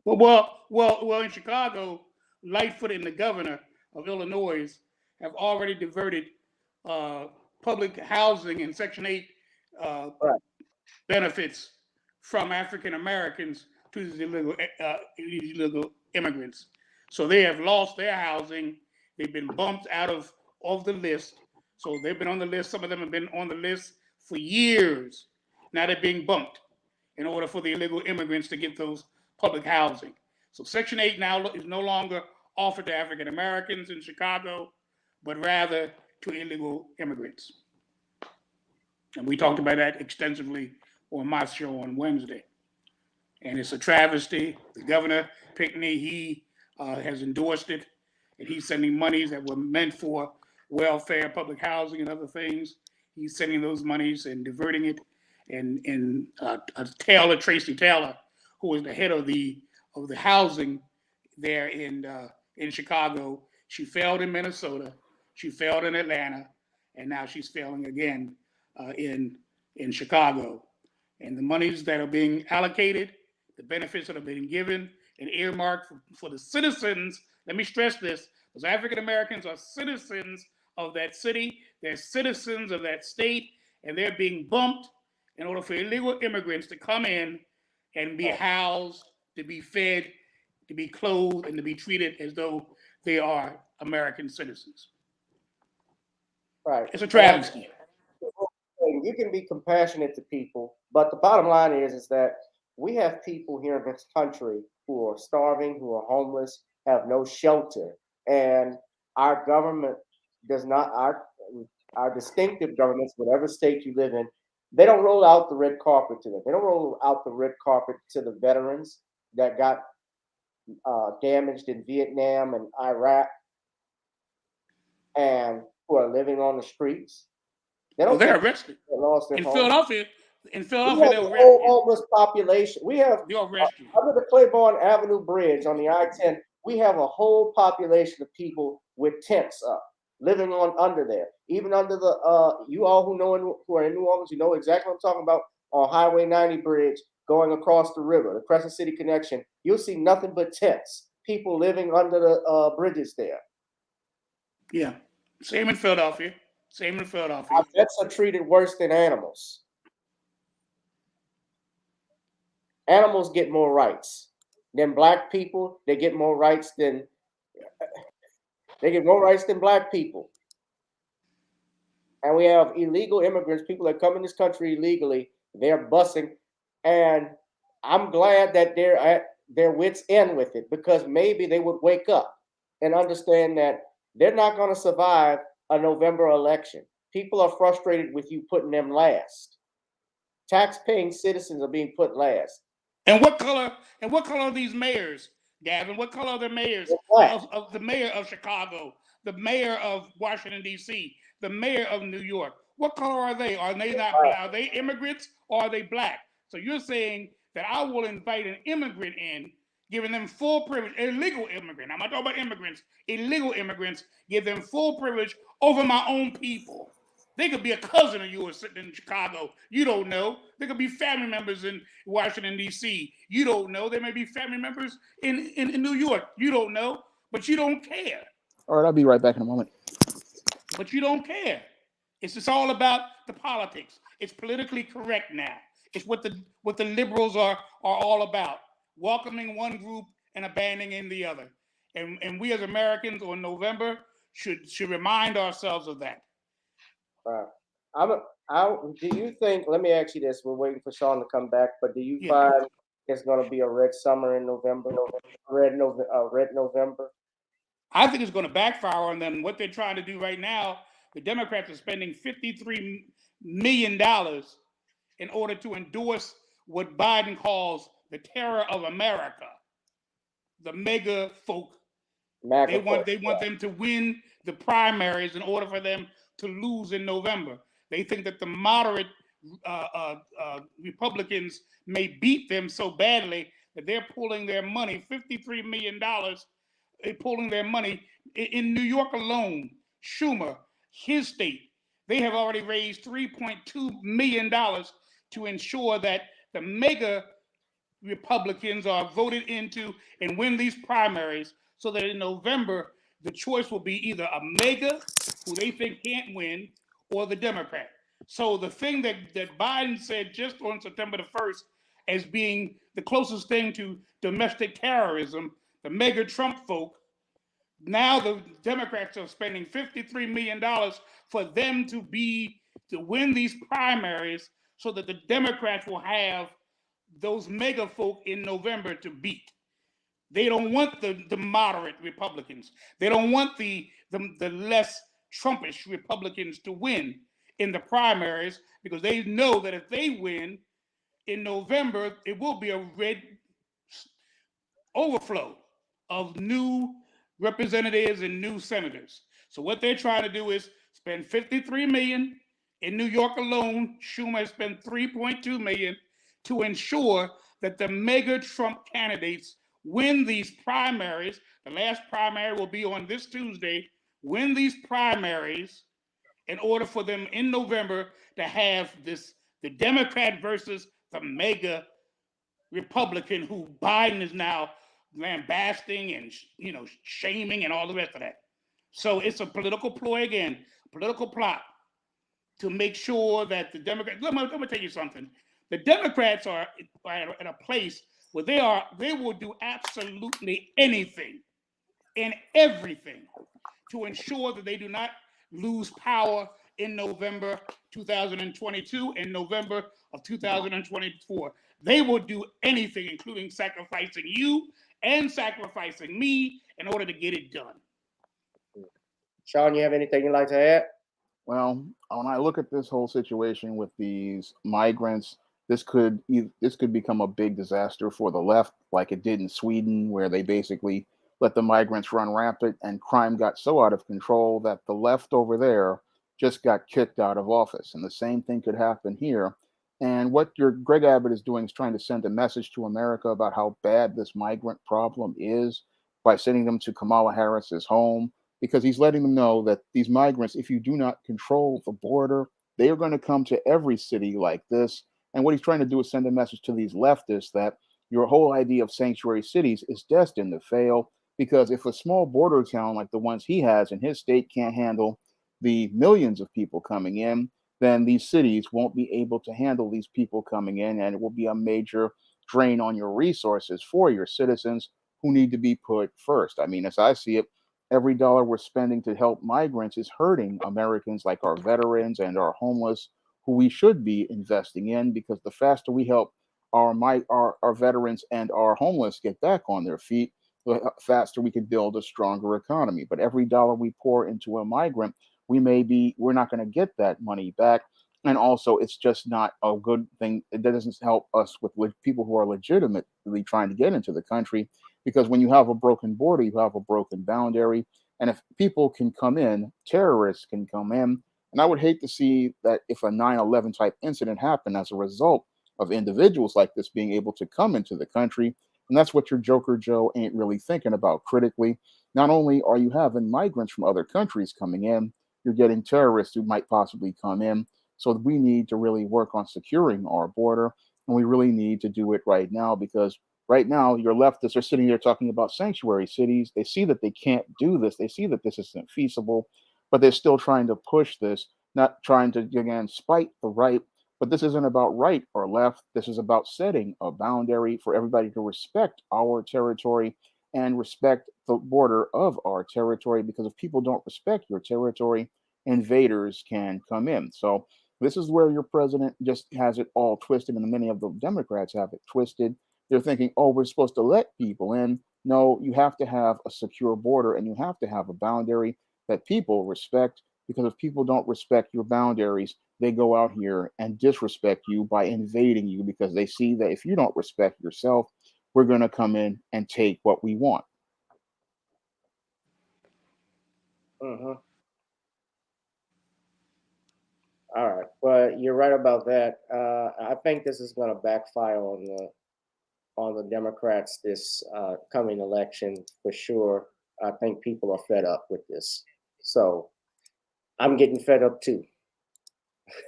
Well, in Chicago, Lightfoot and the governor of Illinois have already diverted public housing and Section 8 benefits from African Americans to these illegal immigrants. So they have lost their housing. They've been bumped out of the list. So they've been on the list. Some of them have been on the list for years. Now they're being bumped in order for the illegal immigrants to get those public housing. So Section 8 now is no longer offered to African Americans in Chicago, but rather to illegal immigrants. And we talked about that extensively on my show on Wednesday. And it's a travesty. The governor, Pinckney, he has endorsed it, and he's sending monies that were meant for welfare, public housing, and other things. He's sending those monies and diverting it. And Tracy Taylor, who is the head of the housing there in Chicago, she failed in Minnesota, she failed in Atlanta, and now she's failing again in Chicago. And the monies that are being allocated, the benefits that are being given and earmarked for the citizens, let me stress this, because African Americans are citizens of that city, they're citizens of that state, and they're being bumped in order for illegal immigrants to come in and be housed, to be fed, to be clothed, and to be treated as though they are American citizens. Right. It's a travesty. You can be compassionate to people, but the bottom line is that we have people here in this country who are starving, who are homeless, have no shelter, and our government does not, our distinctive governments, whatever state you live in, they don't roll out the red carpet to them. They don't roll out the red carpet to the veterans that got damaged in Vietnam and Iraq and who are living on the streets. They don't. They're arrested in Philadelphia. In Philadelphia, we have the whole homeless population. We have under the Claiborne Avenue Bridge on the I-10. We have a whole population of people with tents up, living on under there. Even under the you all who are in New Orleans, you know exactly what I'm talking about. On Highway 90 Bridge, going across the river, the Crescent City Connection, you'll see nothing but tents. People living under the bridges there. Yeah, same in Philadelphia. Same in Philadelphia. Our vets are treated worse than animals. Animals get more rights than black people. They get more rights than black people. And we have illegal immigrants, people that come in this country illegally. They're busing, and I'm glad that they're at their wits' end with it, because maybe they would wake up and understand that they're not going to survive a November election. People are frustrated with you putting them last. Tax-paying citizens are being put last. And what color are these mayors, Gavin? What color are the mayors of the mayor of Chicago, the mayor of Washington, D.C., the mayor of New York? What color are they? Are they not black? Are they immigrants or are they black? So you're saying that I will invite an immigrant in, giving them full privilege, illegal immigrant. I'm not talking about immigrants, illegal immigrants, give them full privilege over my own people. They could be a cousin of yours sitting in Chicago. You don't know. They could be family members in Washington, D.C. You don't know. They may be family members in New York. You don't know, but you don't care. All right, I'll be right back in a moment. But you don't care. It's just all about the politics. It's politically correct now. It's what the liberals are all about, welcoming one group and abandoning the other. And we as Americans on November should remind ourselves of that. Do you think, let me ask you this, we're waiting for Shawn to come back, but do you find it's going to be a red summer in November, red November? I think it's going to backfire on them. What they're trying to do right now, the Democrats are spending $53 million in order to endorse what Biden calls the terror of America, the mega folk. They want them to win the primaries in order for them to lose in November. They think that the moderate Republicans may beat them so badly that they're pulling their money, $53 million, they're pulling their money. In New York alone, Schumer, his state, they have already raised $3.2 million to ensure that the mega Republicans are voted into and win these primaries, so that in November, the choice will be either a mega, who they think can't win, or the Democrat. So the thing that Biden said just on September the 1st as being the closest thing to domestic terrorism, the mega Trump folk, now the Democrats are spending $53 million for them to win these primaries so that the Democrats will have those mega folk in November to beat. They don't want the moderate Republicans. They don't want the less Trumpish Republicans to win in the primaries, because they know that if they win in November, it will be a red overflow of new representatives and new senators. So what they're trying to do is spend $53 million in New York alone. Schumer has spent $3.2 million to ensure that the mega Trump candidates win these primaries. The last primary will be on this Tuesday. Win these primaries in order for them in November to have the Democrat versus the mega Republican who Biden is now lambasting and shaming and all the rest of that. So it's a political ploy again, political plot to make sure that the Democrats. Let me tell you something. The Democrats are at a place where they will do absolutely anything and everything to ensure that they do not lose power in November 2022 and November of 2024. They will do anything, including sacrificing you and sacrificing me in order to get it done. Shawn, you have anything you'd like to add? Well, when I look at this whole situation with these migrants, this could become a big disaster for the left, like it did in Sweden, where they basically let the migrants run rampant and crime got so out of control that the left over there just got kicked out of office. And the same thing could happen here. And what your Greg Abbott is doing is trying to send a message to America about how bad this migrant problem is by sending them to Kamala Harris's home, because he's letting them know that these migrants, if you do not control the border, they are going to come to every city like this. And what he's trying to do is send a message to these leftists that your whole idea of sanctuary cities is destined to fail, because if a small border town like the ones he has in his state can't handle the millions of people coming in, then these cities won't be able to handle these people coming in, and it will be a major drain on your resources for your citizens who need to be put first. I mean, as I see it, every dollar we're spending to help migrants is hurting Americans like our veterans and our homeless, who we should be investing in, because the faster we help our veterans and our homeless get back on their feet, the faster we can build a stronger economy. But every dollar we pour into a migrant, we're not going to get that money back. And also, it's just not a good thing. It doesn't help us with people who are legitimately trying to get into the country, because when you have a broken border, you have a broken boundary. And if people can come in, terrorists can come in. And I would hate to see that if a 9/11 type incident happened as a result of individuals like this being able to come into the country. And that's what your Joker Joe ain't really thinking about critically. Not only are you having migrants from other countries coming in, you're getting terrorists who might possibly come in. So we need to really work on securing our border. And we really need to do it right now, because right now your leftists are sitting there talking about sanctuary cities. They see that they can't do this. They see that this isn't feasible, but they're still trying to push this, not trying to, again, spite the right. But this isn't about right or left. This is about setting a boundary for everybody to respect our territory and respect the border of our territory, because if people don't respect your territory, invaders can come in. So this is where your president just has it all twisted, and many of the Democrats have it twisted. They're thinking, oh, we're supposed to let people in. No, you have to have a secure border, and you have to have a boundary that people respect, because if people don't respect your boundaries, they go out here and disrespect you by invading you, because they see that if you don't respect yourself, we're going to come in and take what we want. All right, but you're right about that. I think this is going to backfire on the Democrats this coming election for sure. I think people are fed up with this, so I'm getting fed up too.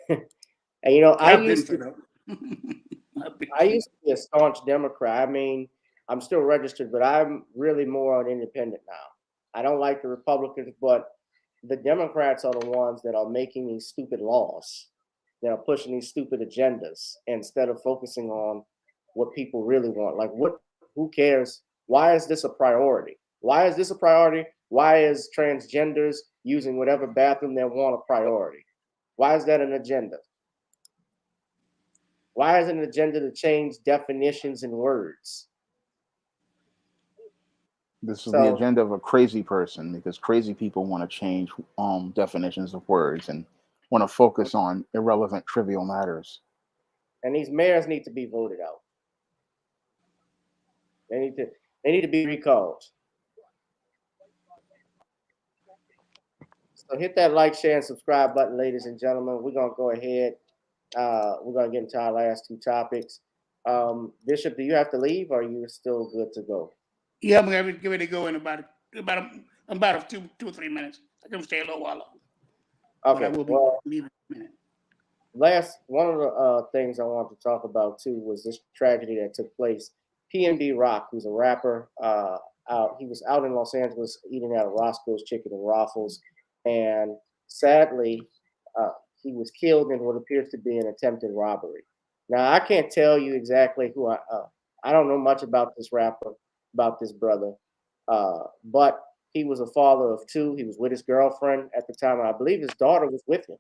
And I used to be a staunch Democrat. I mean, I'm still registered, but I'm really more on independent now. I don't like the Republicans, but the Democrats are the ones that are making these stupid laws, that are pushing these stupid agendas instead of focusing on what people really want. Like, who cares? Why is this a priority? Why is this a priority? Why is transgenders using whatever bathroom they want a priority? Why is that an agenda? Why is it an agenda to change definitions and words? This is the agenda of a crazy person, because crazy people want to change definitions of words and want to focus on irrelevant, trivial matters. And these mayors need to be voted out. They need to be recalled. So hit that like, share, and subscribe button, ladies and gentlemen. We're gonna go ahead. We're gonna get into our last two topics. Bishop, do you have to leave, or are you still good to go? Yeah, I'm gonna get ready to go in about 2 or 3 minutes. I can stay a little while longer. Okay. But I will be leaving in a minute. one of the things I wanted to talk about too was this tragedy that took place. PnB Rock, who's a rapper, he was out in Los Angeles eating out of Roscoe's Chicken and Waffles, and sadly, he was killed in what appears to be an attempted robbery. Now, I can't tell you exactly who I don't know much about this rapper, about this brother, but he was a father of two. He was with his girlfriend at the time. I believe his daughter was with him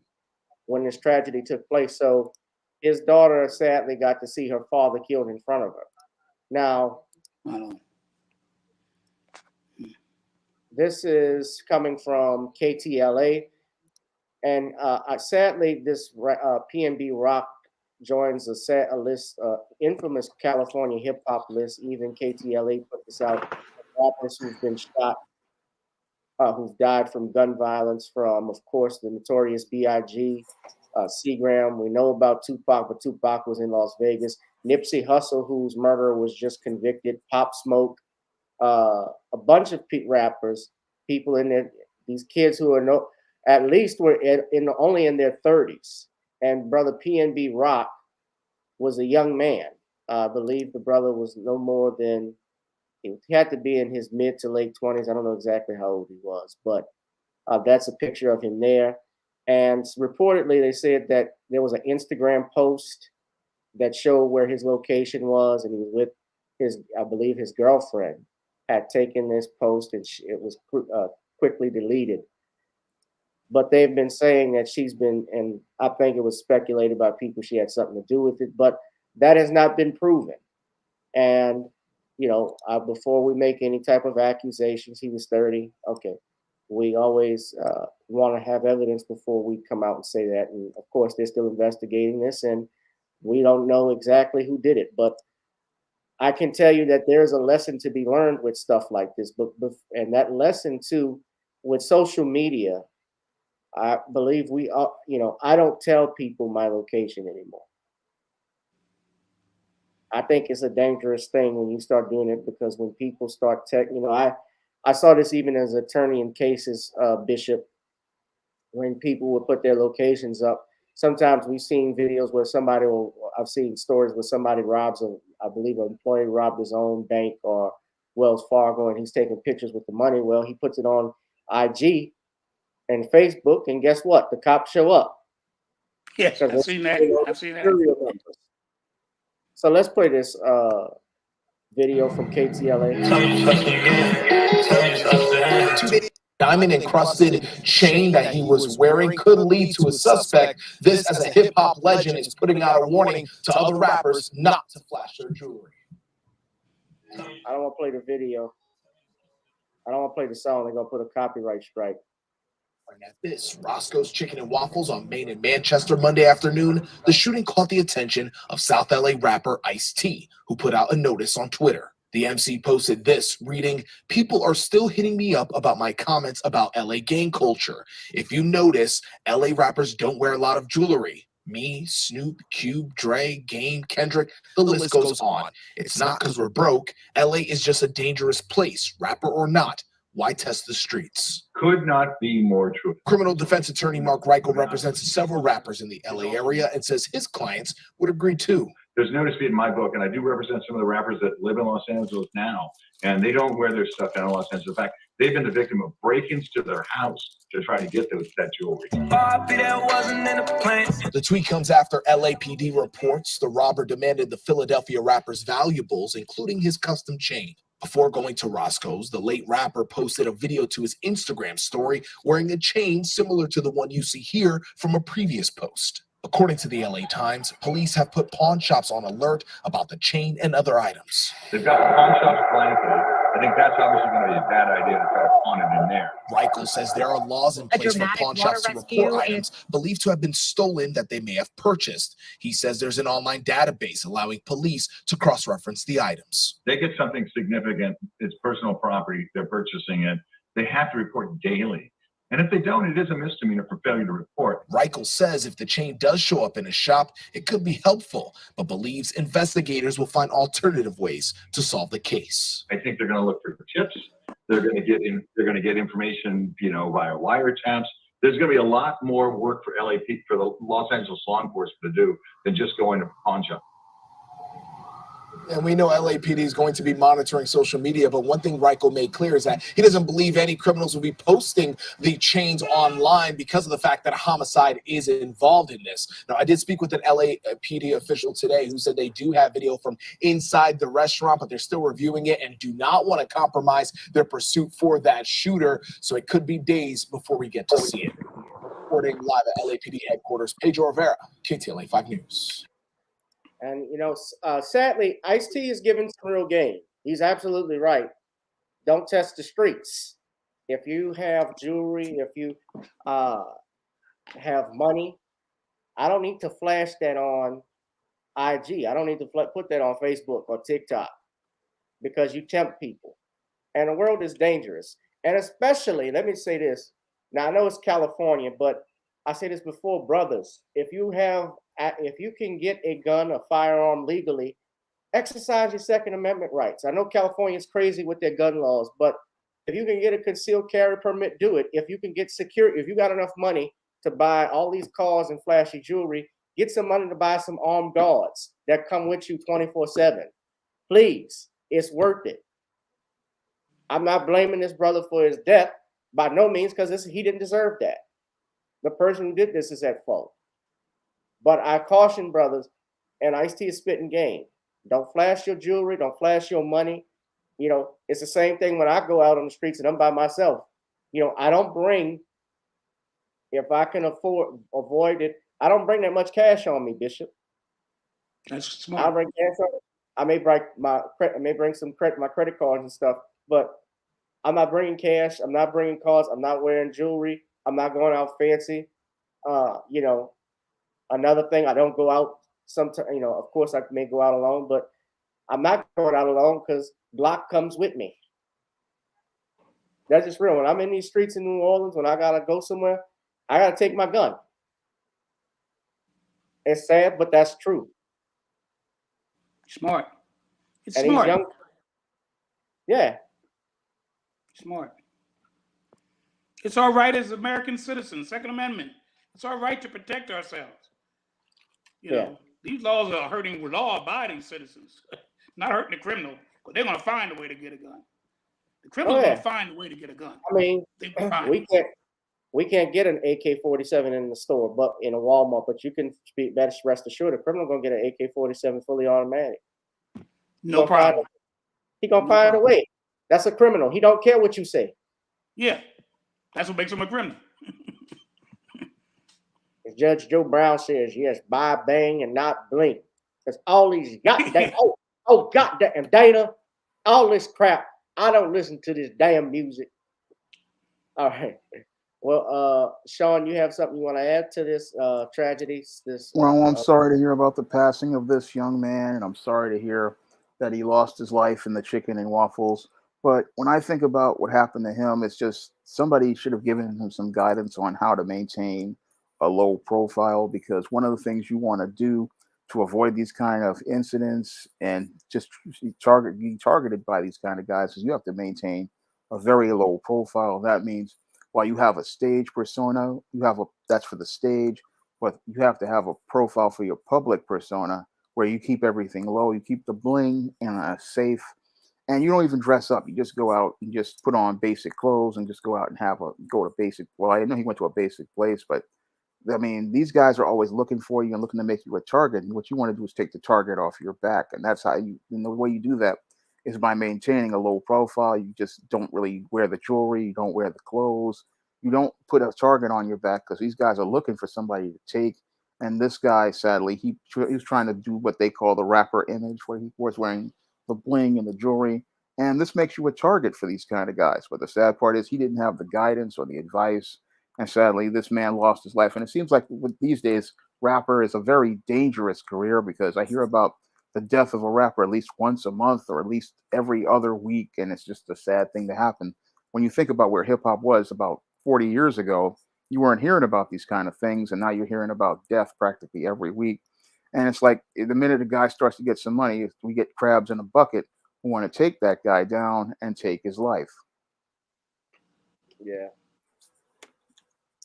when this tragedy took place. So his daughter sadly got to see her father killed in front of her. Now, this is coming from KTLA, and sadly, this PnB Rock joins a list, infamous California hip hop list. Even KTLA put this out. Rappers who've been shot, who've died from gun violence, from, of course, the notorious B.I.G., Seagram. We know about Tupac, but Tupac was in Las Vegas. Nipsey Hussle, whose murderer was just convicted. Pop Smoke, a bunch of rappers, people in there, these kids who are at least were only in their 30s. And brother PnB Rock was a young man. I believe the brother was no more than, he had to be in his mid to late 20s. I don't know exactly how old he was, but that's a picture of him there. And reportedly, they said that there was an Instagram post that showed where his location was, and he was with I believe his girlfriend had taken this post, and it was quickly deleted. But they've been saying that she's been, and I think it was speculated by people she had something to do with it, but that has not been proven. And, before we make any type of accusations, he was 30. Okay. We always want to have evidence before we come out and say that. And of course, they're still investigating this, and we don't know exactly who did it. But I can tell you that there's a lesson to be learned with stuff like this. And that lesson, too, with social media, I believe I don't tell people my location anymore. I think it's a dangerous thing when you start doing it, because when people start I saw this even as an attorney in cases, Bishop, when people would put their locations up. Sometimes we've seen videos where I've seen stories where somebody I believe an employee robbed his own bank or Wells Fargo, and he's taking pictures with the money. Well, he puts it on IG and Facebook, and guess what? The cops show up. Yes, I've seen that. I've seen that. So let's play this video from KTLA. Diamond encrusted chain that he was wearing could lead to a suspect. This, as a hip hop legend, is putting out a warning to other rappers not to flash their jewelry. I don't want to play the video. I don't want to play the song. They're going to put a copyright strike. At this, Roscoe's Chicken and Waffles on Main and Manchester Monday afternoon, the shooting caught the attention of South LA rapper Ice-T, who put out a notice on Twitter. The MC posted this, reading, "People are still hitting me up about my comments about LA gang culture. If you notice, LA rappers don't wear a lot of jewelry. Me, Snoop, Cube, Dre, Game, Kendrick, the list goes on. It's not because we're broke. LA is just a dangerous place, rapper or not. Why test the streets?" Could not be more true. Criminal defense attorney Mark Reichel represents several rappers in the LA area and says his clients would agree too. There's no dispute in my book, and I do represent some of the rappers that live in Los Angeles now, and they don't wear their stuff down in Los Angeles. In fact, they've been the victim of break-ins to their house to try to get that jewelry. The tweet comes after LAPD reports the robber demanded the Philadelphia rapper's valuables, including his custom chain. Before going to Roscoe's, the late rapper posted a video to his Instagram story wearing a chain similar to the one you see here from a previous post. According to the LA Times, police have put pawn shops on alert about the chain and other items. They've got the pawn shops blanketed. I think that's obviously going to be a bad idea to try to pawn it in there. Reichel says there are laws in place for pawn shops to report items believed to have been stolen that they may have purchased. He says there's an online database allowing police to cross-reference the items. They get something significant, it's personal property, they're purchasing it, they have to report daily. And if they don't, it is a misdemeanor for failure to report. Reichel says if the chain does show up in a shop, it could be helpful, but believes investigators will find alternative ways to solve the case. I think they're going to look for tips. They're going to get information, via wiretaps. There's going to be a lot more work for for the Los Angeles law enforcement to do than just going to pawn shop. And we know LAPD is going to be monitoring social media, but one thing Roscoe made clear is that he doesn't believe any criminals will be posting the chains online because of the fact that a homicide is involved in this. Now, I did speak with an LAPD official today who said they do have video from inside the restaurant, but they're still reviewing it and do not want to compromise their pursuit for that shooter. So it could be days before we get to see it. Reporting live at LAPD headquarters, Pedro Rivera, KTLA 5 News. And, you know, sadly, Ice-T is giving some real game. He's absolutely right. Don't test the streets. If you have jewelry, if you have money, I don't need to flash that on IG. I don't need to put that on Facebook or TikTok because you tempt people. And the world is dangerous. And especially, let me say this. Now, I know it's California, but I say this before, brothers. If you can get a gun, a firearm legally, exercise your Second Amendment rights. I know California is crazy with their gun laws, but if you can get a concealed carry permit, do it. If you can get security, if you got enough money to buy all these cars and flashy jewelry, get some money to buy some armed guards that come with you 24/7. Please, it's worth it. I'm not blaming this brother for his death by no means, because he didn't deserve that. The person who did this is at fault. But I caution brothers, and Ice-T is spitting game. Don't flash your jewelry. Don't flash your money. You know, it's the same thing when I go out on the streets and I'm by myself. You know, I don't bring, if I can avoid it, I don't bring that much cash on me, Bishop. That's smart. I bring cash on. I may bring my credit cards and stuff, but I'm not bringing cash. I'm not bringing cars. I'm not wearing jewelry. I'm not going out fancy. You know, another thing, I don't go out sometimes, you know, of course I may go out alone, but I'm not going out alone because Glock comes with me. That's just real. When I'm in these streets in New Orleans, when I gotta go somewhere, I gotta take my gun. It's sad, but that's true. Smart. It's and smart. He's young. Yeah. Smart. It's our right as American citizens, Second Amendment. It's our right to protect ourselves. You know, these laws are hurting law-abiding citizens, not hurting the criminal, but they're going to find a way to get a gun. The criminal's going to find a way to get a gun. I mean, we can't get an AK-47 in the store, but in a Walmart. But you can rest assured, the criminal going to get an AK-47 fully automatic. No problem. He going to find a way. That's a criminal. He don't care what you say. Yeah, that's what makes him a criminal. As Judge Joe Brown says, yes, buy, bang, and not blink. That's all these goddamn, goddamn Dana, all this crap. I don't listen to this damn music. All right. Well, Shawn, you have something you want to add to this tragedy? Well, I'm sorry to hear about the passing of this young man, and I'm sorry to hear that he lost his life in the chicken and waffles. But when I think about what happened to him, it's just somebody should have given him some guidance on how to maintain a low profile, because one of the things you want to do to avoid these kind of incidents and just being targeted by these kind of guys is you have to maintain a very low profile. That means while you have a stage persona, that's for the stage, but you have to have a profile for your public persona where you keep everything low. You keep the bling in a safe, and you don't even dress up. You just go out and just put on basic clothes and just go out and go to basic. Well, I know he went to a basic place, but I mean, these guys are always looking for you and looking to make you a target. And what you want to do is take the target off your back. And that's how the way you do that is by maintaining a low profile. You just don't really wear the jewelry. You don't wear the clothes. You don't put a target on your back because these guys are looking for somebody to take. And this guy, sadly, he was trying to do what they call the rapper image, where he was wearing the bling and the jewelry. And this makes you a target for these kind of guys. But the sad part is he didn't have the guidance or the advice. And sadly, this man lost his life. And it seems like these days, rapper is a very dangerous career, because I hear about the death of a rapper at least once a month or at least every other week. And it's just a sad thing to happen. When you think about where hip hop was about 40 years ago, you weren't hearing about these kind of things. And now you're hearing about death practically every week. And it's like the minute a guy starts to get some money, we get crabs in a bucket who want to take that guy down and take his life. Yeah.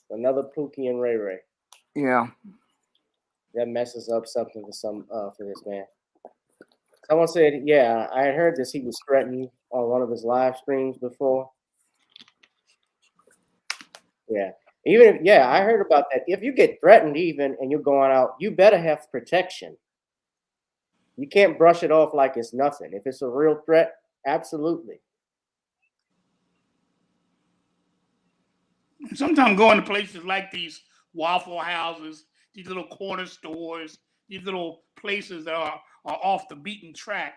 Another Pookie and Ray Ray. Yeah. That messes up something for this man. Someone said, yeah, I had heard this. He was threatened on one of his live streams before. Yeah. I heard about that. If you get threatened even and you're going out, you better have protection. You can't brush it off like it's nothing. If it's a real threat, absolutely. Sometimes going to places like these Waffle Houses, these little corner stores, these little places that are off the beaten track,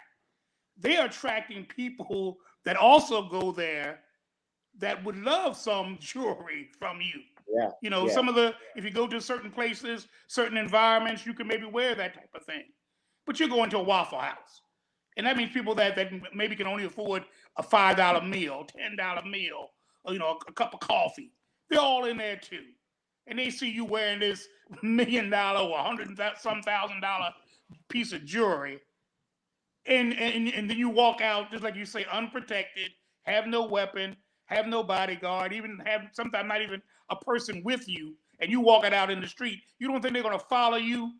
they are attracting people that also go there that would love some jewelry from you. Yeah. You know, if you go to certain places, certain environments, you can maybe wear that type of thing. But you're going to a Waffle House. And that means people that maybe can only afford a $5 meal, $10 meal, or, a cup of coffee. They're all in there too. And they see you wearing this $1 million or $100,000 piece of jewelry. And then you walk out, just like you say, unprotected, have no weapon, have no bodyguard, even have sometimes not even a person with you, and you walking out in the street. You don't think they're going to follow you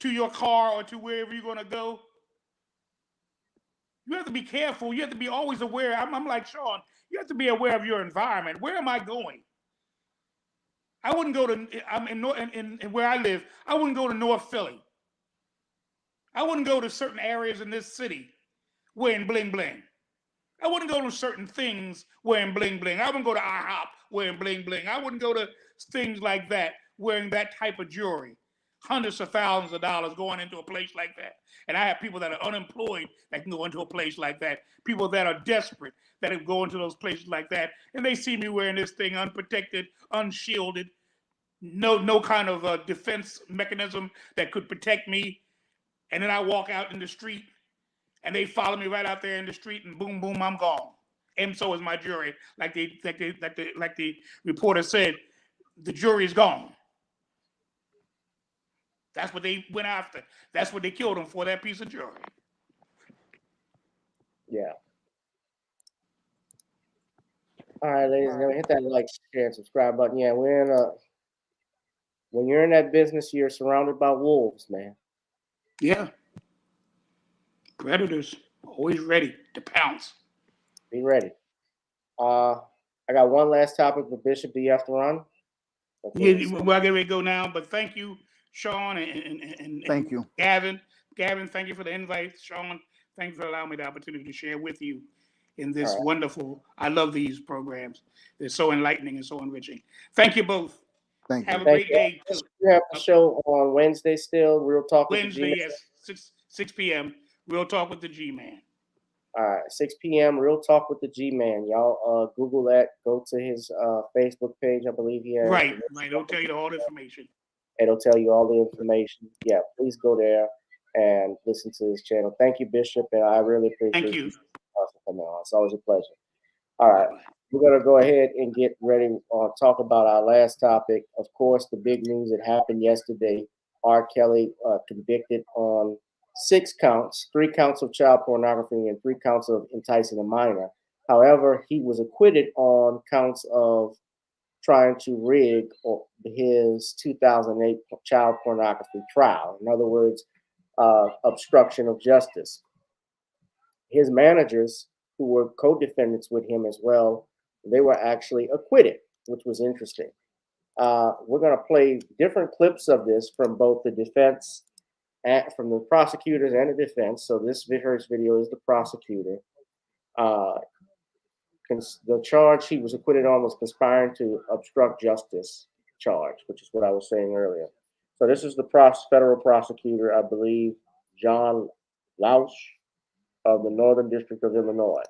to your car or to wherever you're going to go? You have to be careful. You have to be always aware. I'm like Shawn. You have to be aware of your environment. Where am I going? I wouldn't go to. I'm in where I live. I wouldn't go to North Philly. I wouldn't go to certain areas in this city wearing bling bling. I wouldn't go to certain things wearing bling bling. I wouldn't go to IHOP wearing bling bling. I wouldn't go to things like that wearing that type of jewelry. Hundreds of thousands of dollars going into a place like that. And I have people that are unemployed that can go into a place like that. People that are desperate that can go into those places like that. And they see me wearing this thing unprotected, unshielded, no kind of defense mechanism that could protect me. And then I walk out in the street and they follow me right out there in the street and boom, boom, I'm gone. And so is my jury. Like the reporter said, the jury is gone. That's what they went after. That's what they killed him for, that piece of jewelry. Yeah. All right, ladies and gentlemen, hit that like, share, and subscribe button. Yeah, when you're in that business, you're surrounded by wolves, man. Yeah. Predators, always ready to pounce. Be ready. I got one last topic with Bishop. Do you have to run? Okay, yeah, well, I get ready to go now, but thank you, Shawn and thank you, Gavin. Gavin, thank you for the invite. Shawn, thank you for allowing me the opportunity to share with you in this wonderful. I love these programs. They're so enlightening and so enriching. Thank you both. Thank you. Have a great day. You have a show on Wednesday still. Real Talk with Wednesday, the G-Man. yes, 6 p.m. Real Talk with the G-Man. All right, 6 p.m. Real Talk with the G-Man. Y'all Google that. Go to his Facebook page. I believe he has. Right. It'll tell you all the information. It'll tell you all the information. Yeah, please go there and listen to his channel. Thank you, Bishop, and I really appreciate you for coming on. It's always a pleasure. All right, we're going to go ahead and get ready to talk about our last topic. Of course, the big news that happened yesterday. R. Kelly convicted on 6 counts, 3 counts of child pornography and 3 counts of enticing a minor. However, he was acquitted on counts of trying to rig his 2008 child pornography trial. In other words, obstruction of justice. His managers, who were co-defendants with him as well, they were actually acquitted, which was interesting. We're going to play different clips of this from both the defense and from the prosecutors and the defense. So this first video is the prosecutor. The charge he was acquitted on was conspiring to obstruct justice charge, which is what I was saying earlier. So this is the federal prosecutor, I believe, John Lausch of the Northern District of Illinois.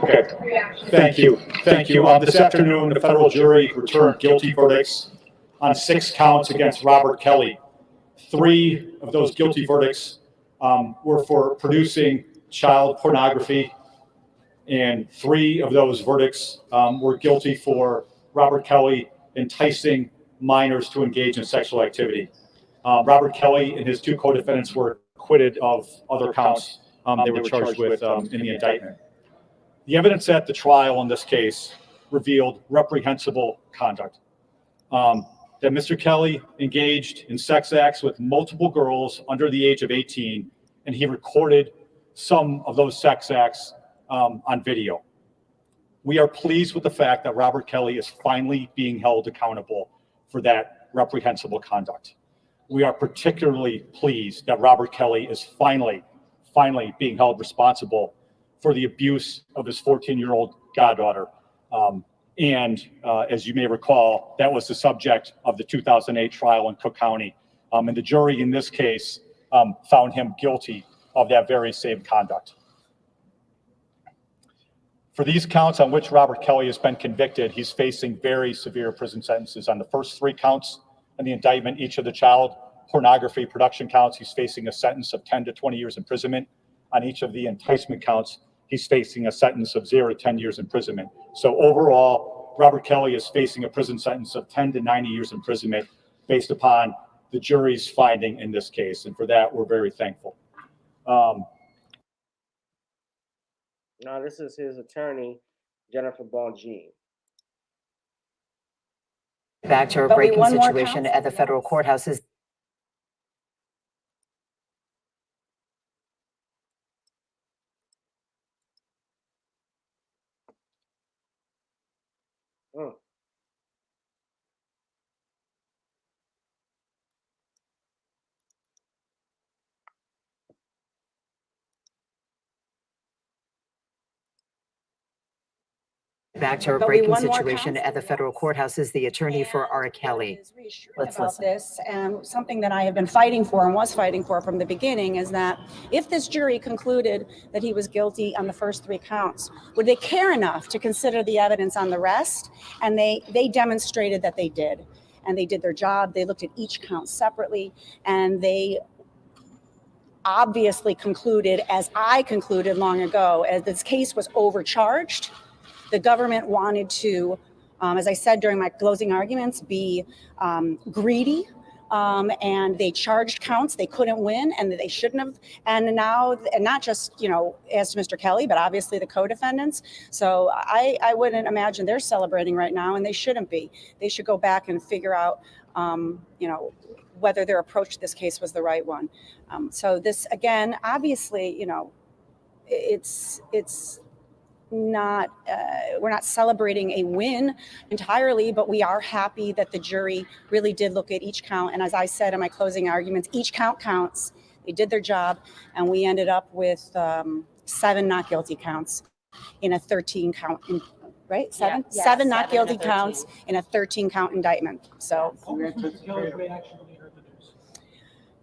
Okay. Thank you. Thank you. This afternoon, the federal jury returned guilty verdicts on 6 counts against Robert Kelly. 3 of those guilty verdicts were for producing child pornography, and 3 of those verdicts were guilty for Robert Kelly enticing minors to engage in sexual activity. Robert Kelly and his 2 co-defendants were acquitted of other counts. they were charged with in the indictment. The evidence at the trial in this case revealed reprehensible conduct. That Mr. Kelly engaged in sex acts with multiple girls under the age of 18, and he recorded some of those sex acts on video. We are pleased with the fact that Robert Kelly is finally being held accountable for that reprehensible conduct. We are particularly pleased that Robert Kelly is finally being held responsible for the abuse of his 14-year-old goddaughter. As you may recall, that was the subject of the 2008 trial in Cook County. And the jury in this case found him guilty of that very same conduct. For these counts on which Robert Kelly has been convicted, he's facing very severe prison sentences. On the first 3 counts in the indictment, each of the child pornography production counts, he's facing a sentence of 10 to 20 years imprisonment. On each of the enticement counts, he's facing a sentence of 0 to 10 years imprisonment. So overall, Robert Kelly is facing a prison sentence of 10 to 90 years imprisonment based upon the jury's finding in this case. And for that, we're very thankful. Now, this is his attorney, Jennifer Bonjean. Back to a breaking situation at the federal courthouses. Back to a breaking situation at the federal courthouses. The attorney for R. Kelly. Let's listen. This, and something that I have been fighting for and was fighting for from the beginning is that if this jury concluded that he was guilty on the first 3 counts, would they care enough to consider the evidence on the rest? And they demonstrated that they did. And they did their job. They looked at each count separately, and they obviously concluded, as I concluded long ago, as this case was overcharged. The government wanted to, as I said during my closing arguments, be greedy, and they charged counts they couldn't win and that they shouldn't have. And now, and not just, as to Mr. Kelly, but obviously the co-defendants. So I wouldn't imagine they're celebrating right now, and they shouldn't be. They should go back and figure out, whether their approach to this case was the right one. So this, again, obviously, it's not, we're not celebrating a win entirely, but we are happy that the jury really did look at each count. And as I said in my closing arguments, each count counts. They did their job, and we ended up with 7 not guilty counts in a 13 count, right? 7? Yeah, 7 not 7 guilty and a 13. counts in a 13 count indictment. So,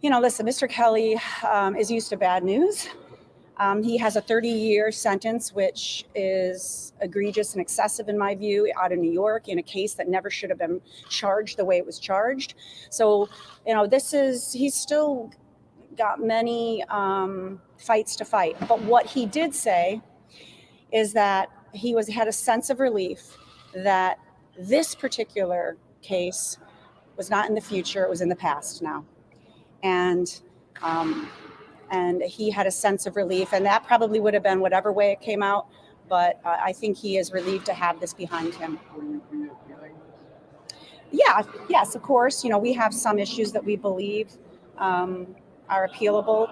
listen, Mr. Kelly is used to bad news. He has a 30-year sentence, which is egregious and excessive in my view, out of New York in a case that never should have been charged the way it was charged. So, he's still got many fights to fight. But what he did say is that he had a sense of relief that this particular case was not in the future, it was in the past now. And he had a sense of relief, and that probably would have been whatever way it came out, but I think he is relieved to have this behind him. Yeah, yes, of course. We have some issues that we believe are appealable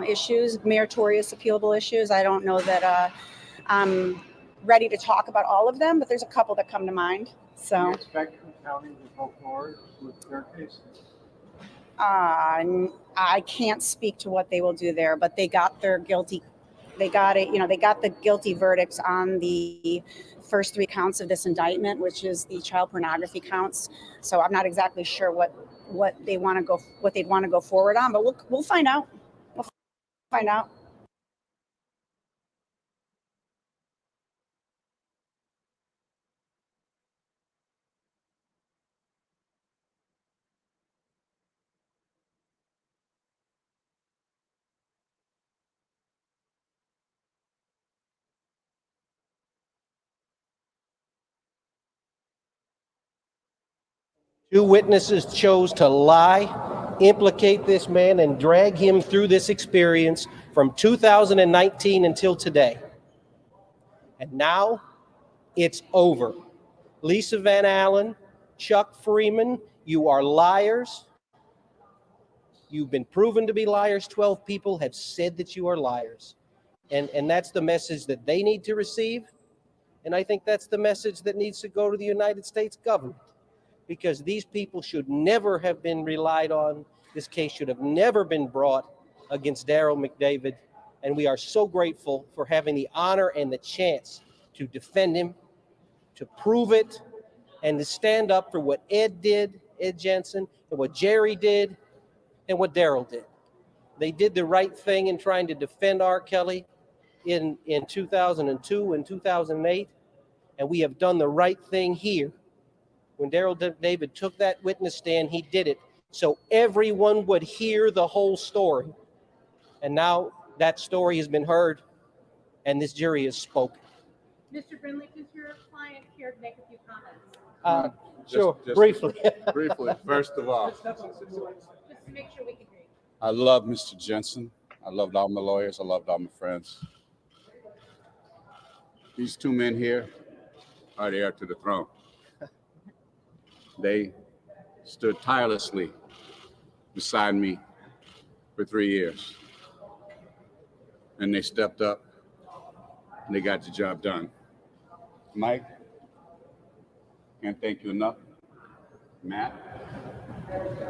issues, meritorious appealable issues. I don't know that I'm ready to talk about all of them, but there's a couple that come to mind. So. Do you expect the county to go forward with their case? I can't speak to what they will do there, but they got their guilty. They got it. They got the guilty verdicts on the first 3 counts of this indictment, which is the child pornography counts. So I'm not exactly sure what they'd want to go forward on, but we'll find out. We'll find out. Two witnesses chose to lie implicate this man and drag him through this experience from 2019 until today. And now it's over. Lisa Van Allen, Chuck Freeman, you are liars. You've been proven to be liars. 12 people have said that you are liars. And that's the message that they need to receive. And I think that's the message that needs to go to the United States government, because these people should never have been relied on. This case should have never been brought against Daryl McDavid. And we are so grateful for having the honor and the chance to defend him, to prove it, and to stand up for what Ed did, Ed Jensen, and what Jerry did, and what Daryl did. They did the right thing in trying to defend R. Kelly in 2002 and 2008, and we have done the right thing here. When Daryl David took that witness stand, he did it so everyone would hear the whole story. And now that story has been heard, and this jury has spoken. Mr. Brindley, does your client care to make a few comments? Sure, Just briefly. Briefly, first of all, Just to make sure we can hear you. I love Mr. Jensen. I loved all my lawyers. I loved all my friends. These two men here are the heir to the throne. They stood tirelessly beside me for 3 years. And they stepped up and they got the job done. Mike, can't thank you enough. Matt,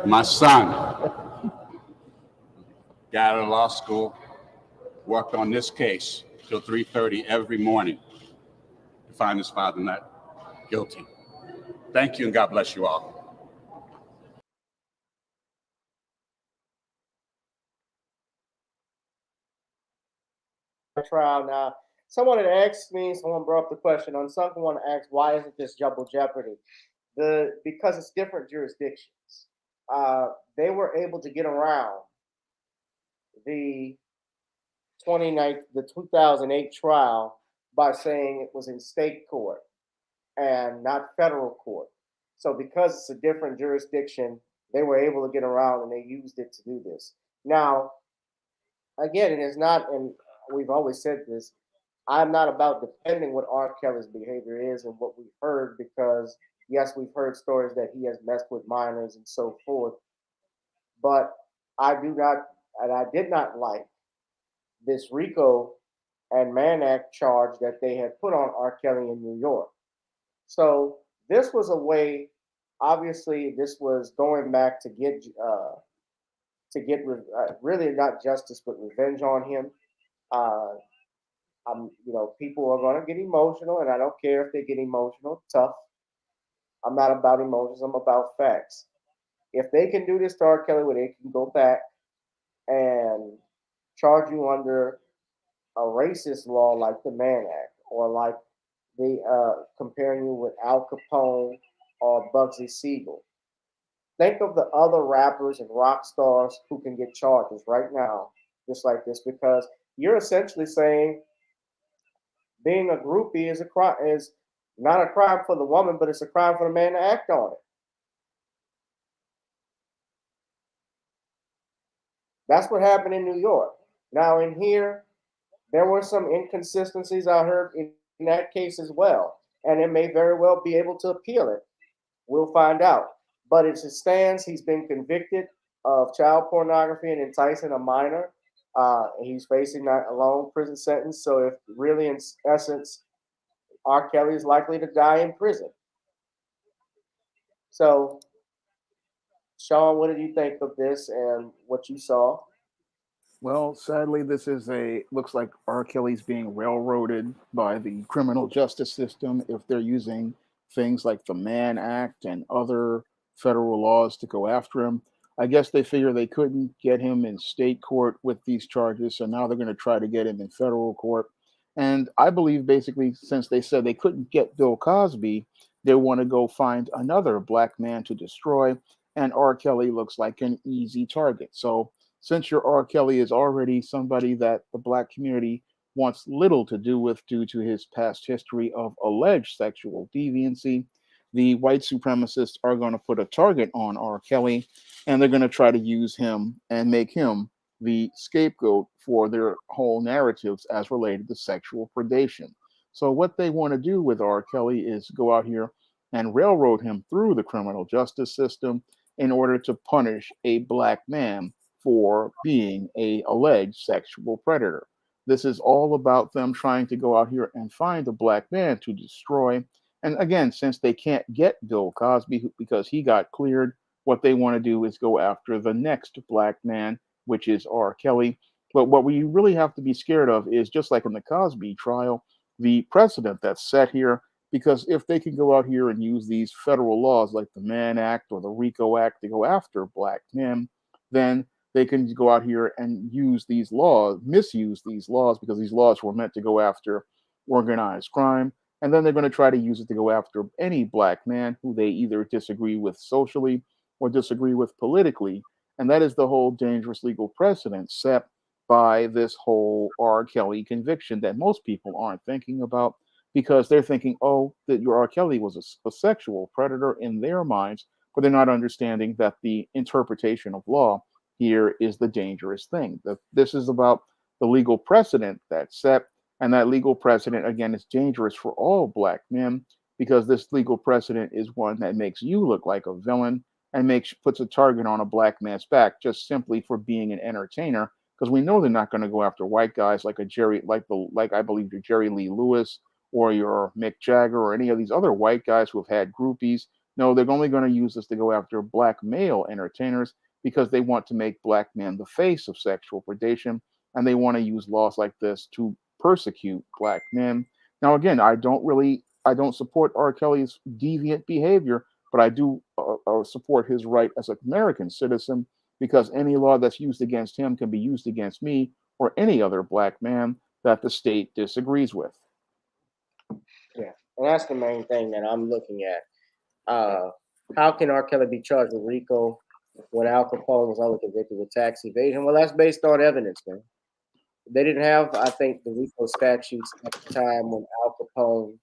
my son, got out of law school, worked on this case till 3:30 every morning to find his father not guilty. Thank you, and God bless you all. Trial now. Someone had asked me, someone brought up the question, someone asked, why isn't this double jeopardy? Because it's different jurisdictions. They were able to get around the 2008 trial by saying it was in state court and not federal court. So because it's a different jurisdiction, they were able to get around and they used it to do this. Now, again, it is not, and we've always said this, I'm not about defending what R. Kelly's behavior is and what we've heard, because yes, we've heard stories that he has messed with minors and so forth. But I do not, and I did not like this RICO and Mann Act charge that they had put on R. Kelly in New York. So this was a way, obviously, this was going back to get really not justice, but revenge on him. People are going to get emotional, and I don't care if they get emotional. Tough. I'm not about emotions. I'm about facts. If they can do this to R. Kelly, where they can go back and charge you under a racist law like the Mann Act, or like the comparing you with Al Capone or Bugsy Siegel. Think of the other rappers and rock stars who can get charges right now, just like this, because you're essentially saying being a groupie is not a crime for the woman, but it's a crime for the man to act on it. That's what happened in New York. Now in here, there were some inconsistencies I heard in that case as well, and it may very well be able to appeal it. We'll find out. But as it stands, he's been convicted of child pornography and enticing a minor. He's facing a long prison sentence. So if really, in essence, R. Kelly is likely to die in prison. So, Shawn, what did you think of this and what you saw? Well, sadly, looks like R. Kelly's being railroaded by the criminal justice system if they're using things like the Mann Act and other federal laws to go after him. I guess they figure they couldn't get him in state court with these charges, so now they're going to try to get him in federal court. And I believe basically, since they said they couldn't get Bill Cosby, they want to go find another black man to destroy, and R. Kelly looks like an easy target. So since your R. Kelly is already somebody that the black community wants little to do with due to his past history of alleged sexual deviancy, the white supremacists are going to put a target on R. Kelly, and they're going to try to use him and make him the scapegoat for their whole narratives as related to sexual predation. So what they want to do with R. Kelly is go out here and railroad him through the criminal justice system in order to punish a black man for being a alleged sexual predator. This is all about them trying to go out here and find a black man to destroy. And again, since they can't get Bill Cosby because he got cleared, what they want to do is go after the next black man, which is R. Kelly. But what we really have to be scared of is, just like in the Cosby trial, the precedent that's set here. Because if they can go out here and use these federal laws like the Mann Act or the RICO Act to go after black men, then they can go out here and use these laws, misuse these laws, because these laws were meant to go after organized crime. And then they're going to try to use it to go after any black man who they either disagree with socially or disagree with politically. And that is the whole dangerous legal precedent set by this whole R. Kelly conviction that most people aren't thinking about, because they're thinking, oh, that your R. Kelly was a sexual predator in their minds, but they're not understanding that the interpretation of law here is the dangerous thing. That this is about the legal precedent that's set, and that legal precedent, again, is dangerous for all black men, because this legal precedent is one that makes you look like a villain and puts a target on a black man's back just simply for being an entertainer, because we know they're not going to go after white guys like I believe your Jerry Lee Lewis or your Mick Jagger or any of these other white guys who have had groupies. No, they're only going to use this to go after black male entertainers, because they want to make black men the face of sexual predation, and they want to use laws like this to persecute black men. Now, again, I don't support R. Kelly's deviant behavior, but I do support his right as an American citizen, because any law that's used against him can be used against me or any other black man that the state disagrees with. Yeah, and that's the main thing that I'm looking at. How can R. Kelly be charged with RICO when Al Capone was only convicted with tax evasion? Well, that's based on evidence, man. They didn't have, I think, the RICO statutes at the time when Al Capone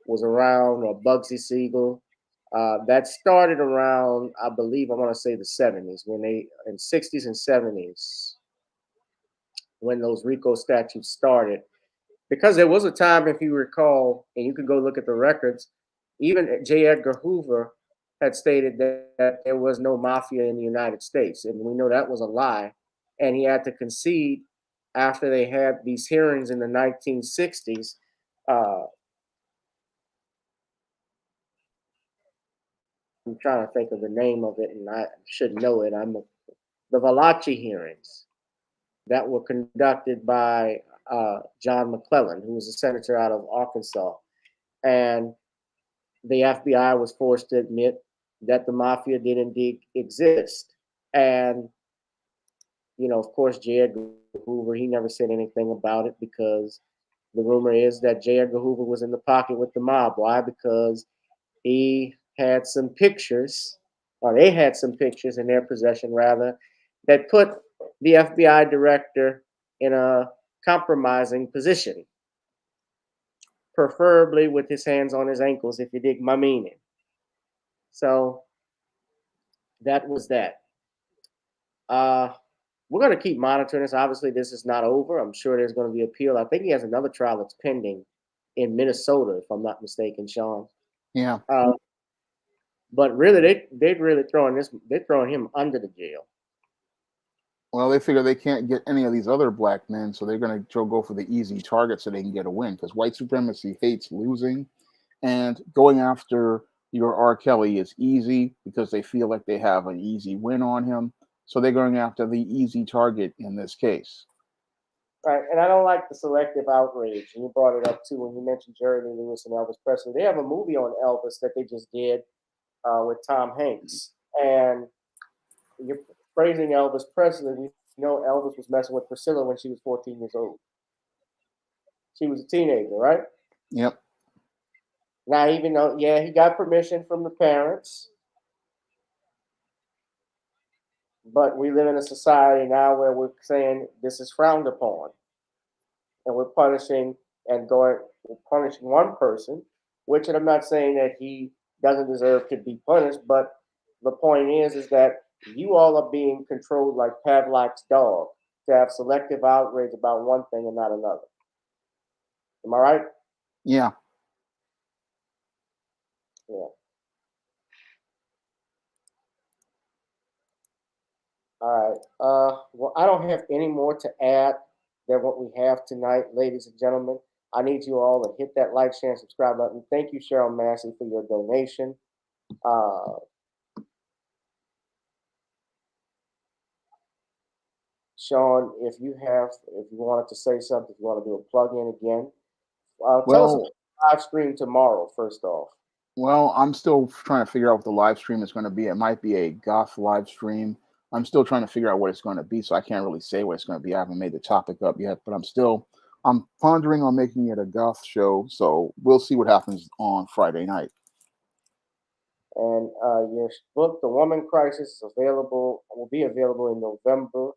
was around, or Bugsy Siegel. That started around, I believe, I want to say the 70s, in 60s and 70s, when those RICO statutes started. Because there was a time, if you recall, and you can go look at the records, even J. Edgar Hoover had stated that there was no mafia in the United States. And we know that was a lie. And he had to concede after they had these hearings in the 1960s. I'm trying to think of the name of it, and I should know it. The Valachi hearings that were conducted by John McClellan, who was a senator out of Arkansas. And the FBI was forced to admit that the mafia did indeed exist. And, of course, J. Edgar Hoover, he never said anything about it, because the rumor is that J. Edgar Hoover was in the pocket with the mob. Why? Because he had some pictures, or they had some pictures in their possession, rather, that put the FBI director in a compromising position, preferably with his hands on his ankles, if you dig my meaning. So that was that. We're going to keep monitoring this. Obviously, this is not over. I'm sure there's going to be appeal. I think he has another trial that's pending in Minnesota, if I'm not mistaken, Shawn. Yeah. But really, they're really throwing him under the jail. Well, they figure they can't get any of these other black men, so they're going to go for the easy target so they can get a win, because white supremacy hates losing, and going after your R. Kelly is easy because they feel like they have an easy win on him, so they're going after the easy target in this case. Right, and I don't like the selective outrage. And you brought it up too when you mentioned Jerry Lee Lewis and Elvis Presley. They have a movie on Elvis that they just did with Tom Hanks, and you're praising Elvis Presley. We know Elvis was messing with Priscilla when she was 14 years old. She was a teenager, right? Yep. Now, even though, yeah, he got permission from the parents, but we live in a society now where we're saying this is frowned upon, and we're punishing one person, which, and I'm not saying that he doesn't deserve to be punished. But the point is that you all are being controlled like Pavlov's dog to have selective outrage about one thing and not another. Am I right? Yeah. Yeah. All right. Well, I don't have any more to add than what we have tonight, ladies and gentlemen. I need you all to hit that like, share, and subscribe button. Thank you, Cheryl Massey, for your donation. Shawn, if you wanted to say something, if you want to do a plug-in again, tell us about the live stream tomorrow, first off. Well, I'm still trying to figure out what the live stream is going to be. It might be a goth live stream. I'm still trying to figure out what it's going to be, so I can't really say what it's going to be. I haven't made the topic up yet, but I'm pondering on making it a goth show, so we'll see what happens on Friday night. And your book, The Woman Crisis, will be available in November.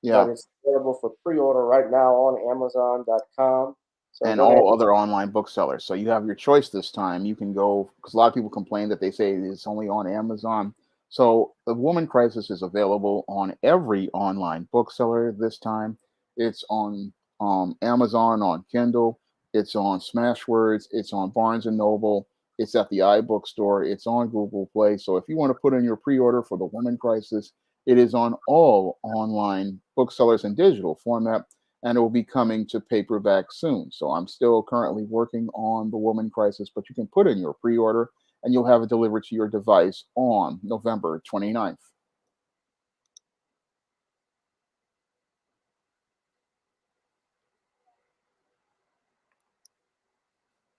Yeah. But it's available for pre-order right now on Amazon.com. So and all other online booksellers. So you have your choice this time. You can go, because a lot of people complain that they say it's only on Amazon. So The Woman Crisis is available on every online bookseller this time. It's on Amazon, on Kindle. It's on Smashwords. It's on Barnes & Noble. It's at the iBookstore. It's on Google Play. So if you want to put in your pre-order for The Woman Crisis, it is on all online booksellers in digital format, and it will be coming to paperback soon. So I'm still currently working on The Woman Crisis, but you can put in your pre-order and you'll have it delivered to your device on November 29th.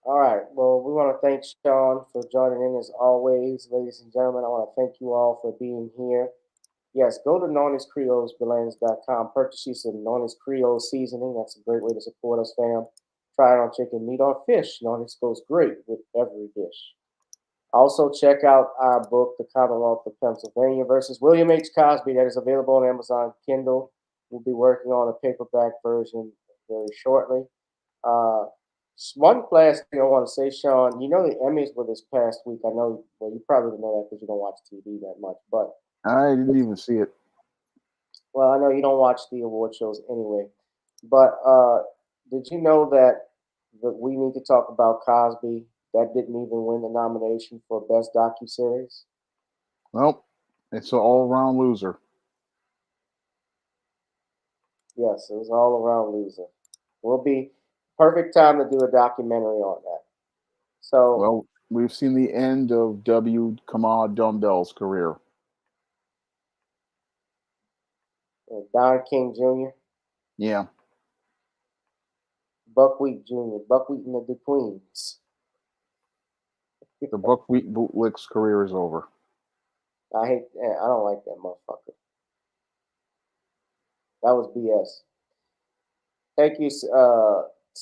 All right. Well, we want to thank Shawn for joining in as always. Ladies and gentlemen, I want to thank you all for being here. Yes, go to KnownAsCreolesBelans.com. Purchase you some Known as Creole seasoning. That's a great way to support us, fam. Try it on chicken, meat, or fish. Known as goes great with every dish. Also, check out our book, The Commonwealth of Pennsylvania versus William H. Cosby. That is available on Amazon Kindle. We'll be working on a paperback version very shortly. One last thing I want to say, Shawn, you know the Emmys were this past week. I know, well, you probably don't know that because you don't watch TV that much, but I didn't even see it. well, I know you don't watch the award shows anyway, but did you know that We Need to Talk About Cosby, that didn't even win the nomination for Best Docuseries? Well, it's an all-around loser. Yes, it was all around loser. Will be perfect time to do a documentary on that. So, well, we've seen the end of W. Kamau Dumbbell's career. Don King Jr. Yeah. Buckwheat Jr. Buckwheat and the Queens. The Buckwheat Bootlick's career is over. I don't like that motherfucker. That was BS. Thank you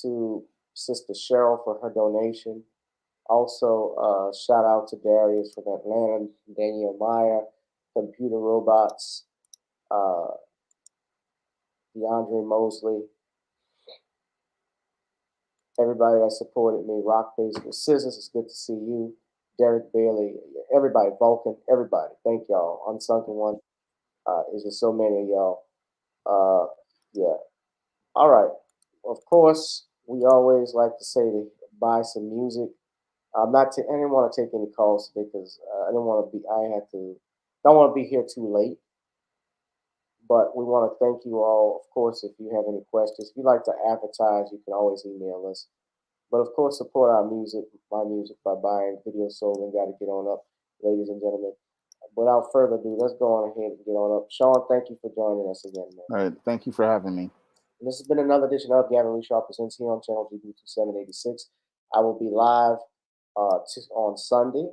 to Sister Cheryl for her donation. Also, shout out to Darius from Atlanta, Daniel Meyer, Computer Robots, DeAndre Mosley, everybody that supported me, Rock Face with Scissors, it's good to see you, Derek Bailey, everybody, Vulcan, everybody, thank y'all. Unsunken One, is just so many of y'all. Yeah. All right. Of course, we always like to say to buy some music. I didn't want to take any calls today because I don't want to be here too late. But we want to thank you all. Of course, if you have any questions, if you'd like to advertise, you can always email us. But of course, support my music by buying Video Soul and Got to Get On Up, ladies and gentlemen. Without further ado, let's go on ahead and get on up. Shawn, thank you for joining us again, man. All right, thank you for having me. And this has been another edition of Gavin Richard Presents here on channel GB2786. I will be live on Sunday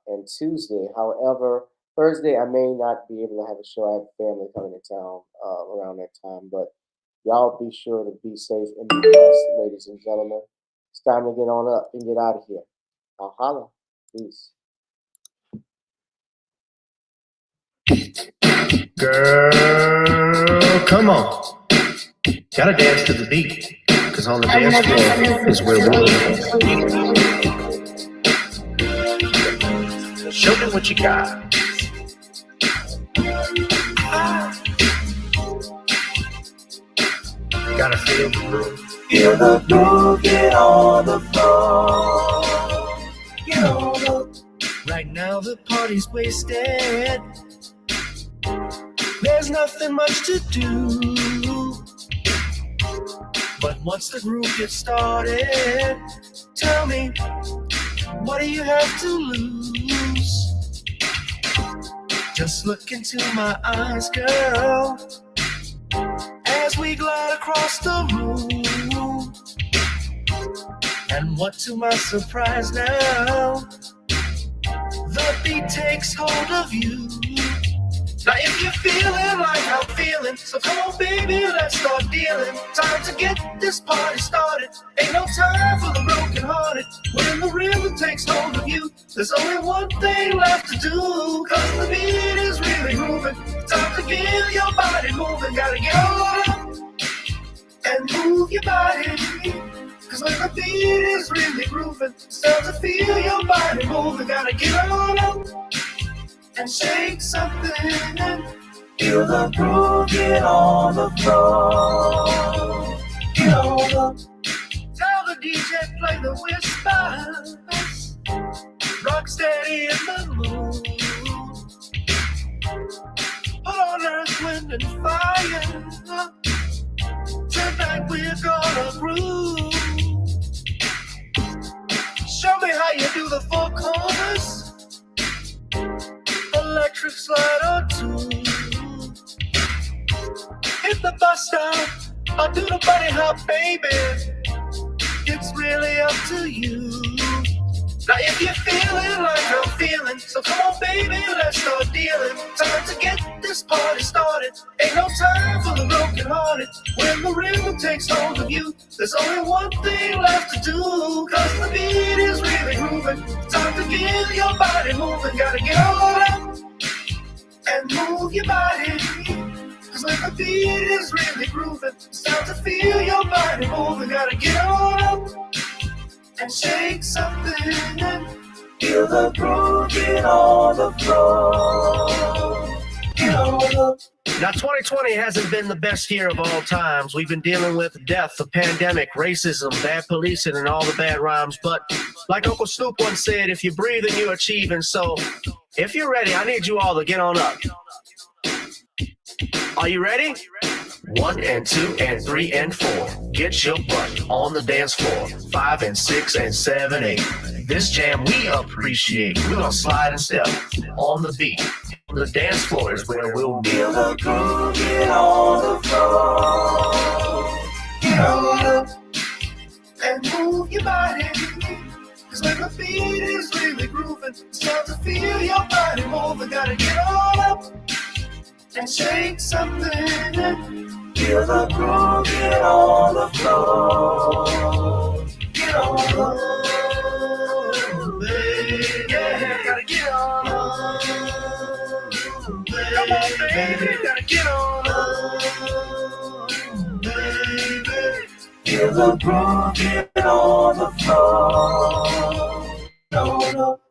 and Tuesday. However, Thursday I may not be able to have a show. I have family coming to town around that time. But y'all be sure to be safe and be blessed, ladies and gentlemen. It's time to get on up and get out of here. I'll holla. Peace. Girl, come on. Gotta dance to the beat, cause on the dance floor is where we're Show me what you got. Gotta feel the groove. Feel the groove, get on the floor. Get on the. Right now the party's wasted. There's nothing much to do. But once the groove gets started, tell me, what do you have to lose? Just look into my eyes, girl, as we glide across the room. And what to my surprise now, the beat takes hold of you. Now if you're feeling like I'm feeling, so come on baby, let's start dealing. Time to get this party started. Ain't no time for the broken hearted. When the rhythm takes hold of you, there's only one thing left to do. Cause the beat is really moving. Time to get your body moving. Gotta get on up and move your body. Cause when the beat is really grooving, start to feel your body moving. Gotta get on up and shake something and Feel the groove, get on the floor. Get on the. tell the DJ play the whispers. Rock steady in the mood. Put on earth, wind and fire. Tonight we're gonna groove. Show me how you do the four corners. Electric slide or two. Hit the bus stop or do the bunny hop, baby. It's really up to you. Now if you're feeling like I'm feeling, so come on baby, let's start dealing. Time to get this party started. Ain't no time for the broken hearted. When the rhythm takes hold of you, there's only one thing left to do. Cause the beat is really grooving. Time to get your body moving. Gotta get on up and move your body. Cause when the beat is really grooving, it's time to feel your body moving. Gotta get on up and shake something and Feel the groove, get on the floor. Get on the. Now, 2020 hasn't been the best year of all times. We've been dealing with death, the pandemic, racism, bad policing, and all the bad rhymes. But like Uncle Snoop once said, if you breathe and you're achieving. So if you're ready, I need you all to get on up. Are you ready? 1 and 2 and 3 and 4. Get your butt on the dance floor. 5 and 6 and 7, 8. This jam we appreciate. We're gonna slide and step on the beat. The dance floor is where we'll be. Feel the groove, get on the floor. Get on up and move your body. Cause when the beat is really grooving, it's time to feel your body moving. Gotta get on up and shake something and feel the groove, get on the floor. Get on the baby, yeah, gotta get on up. Come on, baby, gotta get on up, baby. Feel the groove, get on the floor. Get on up.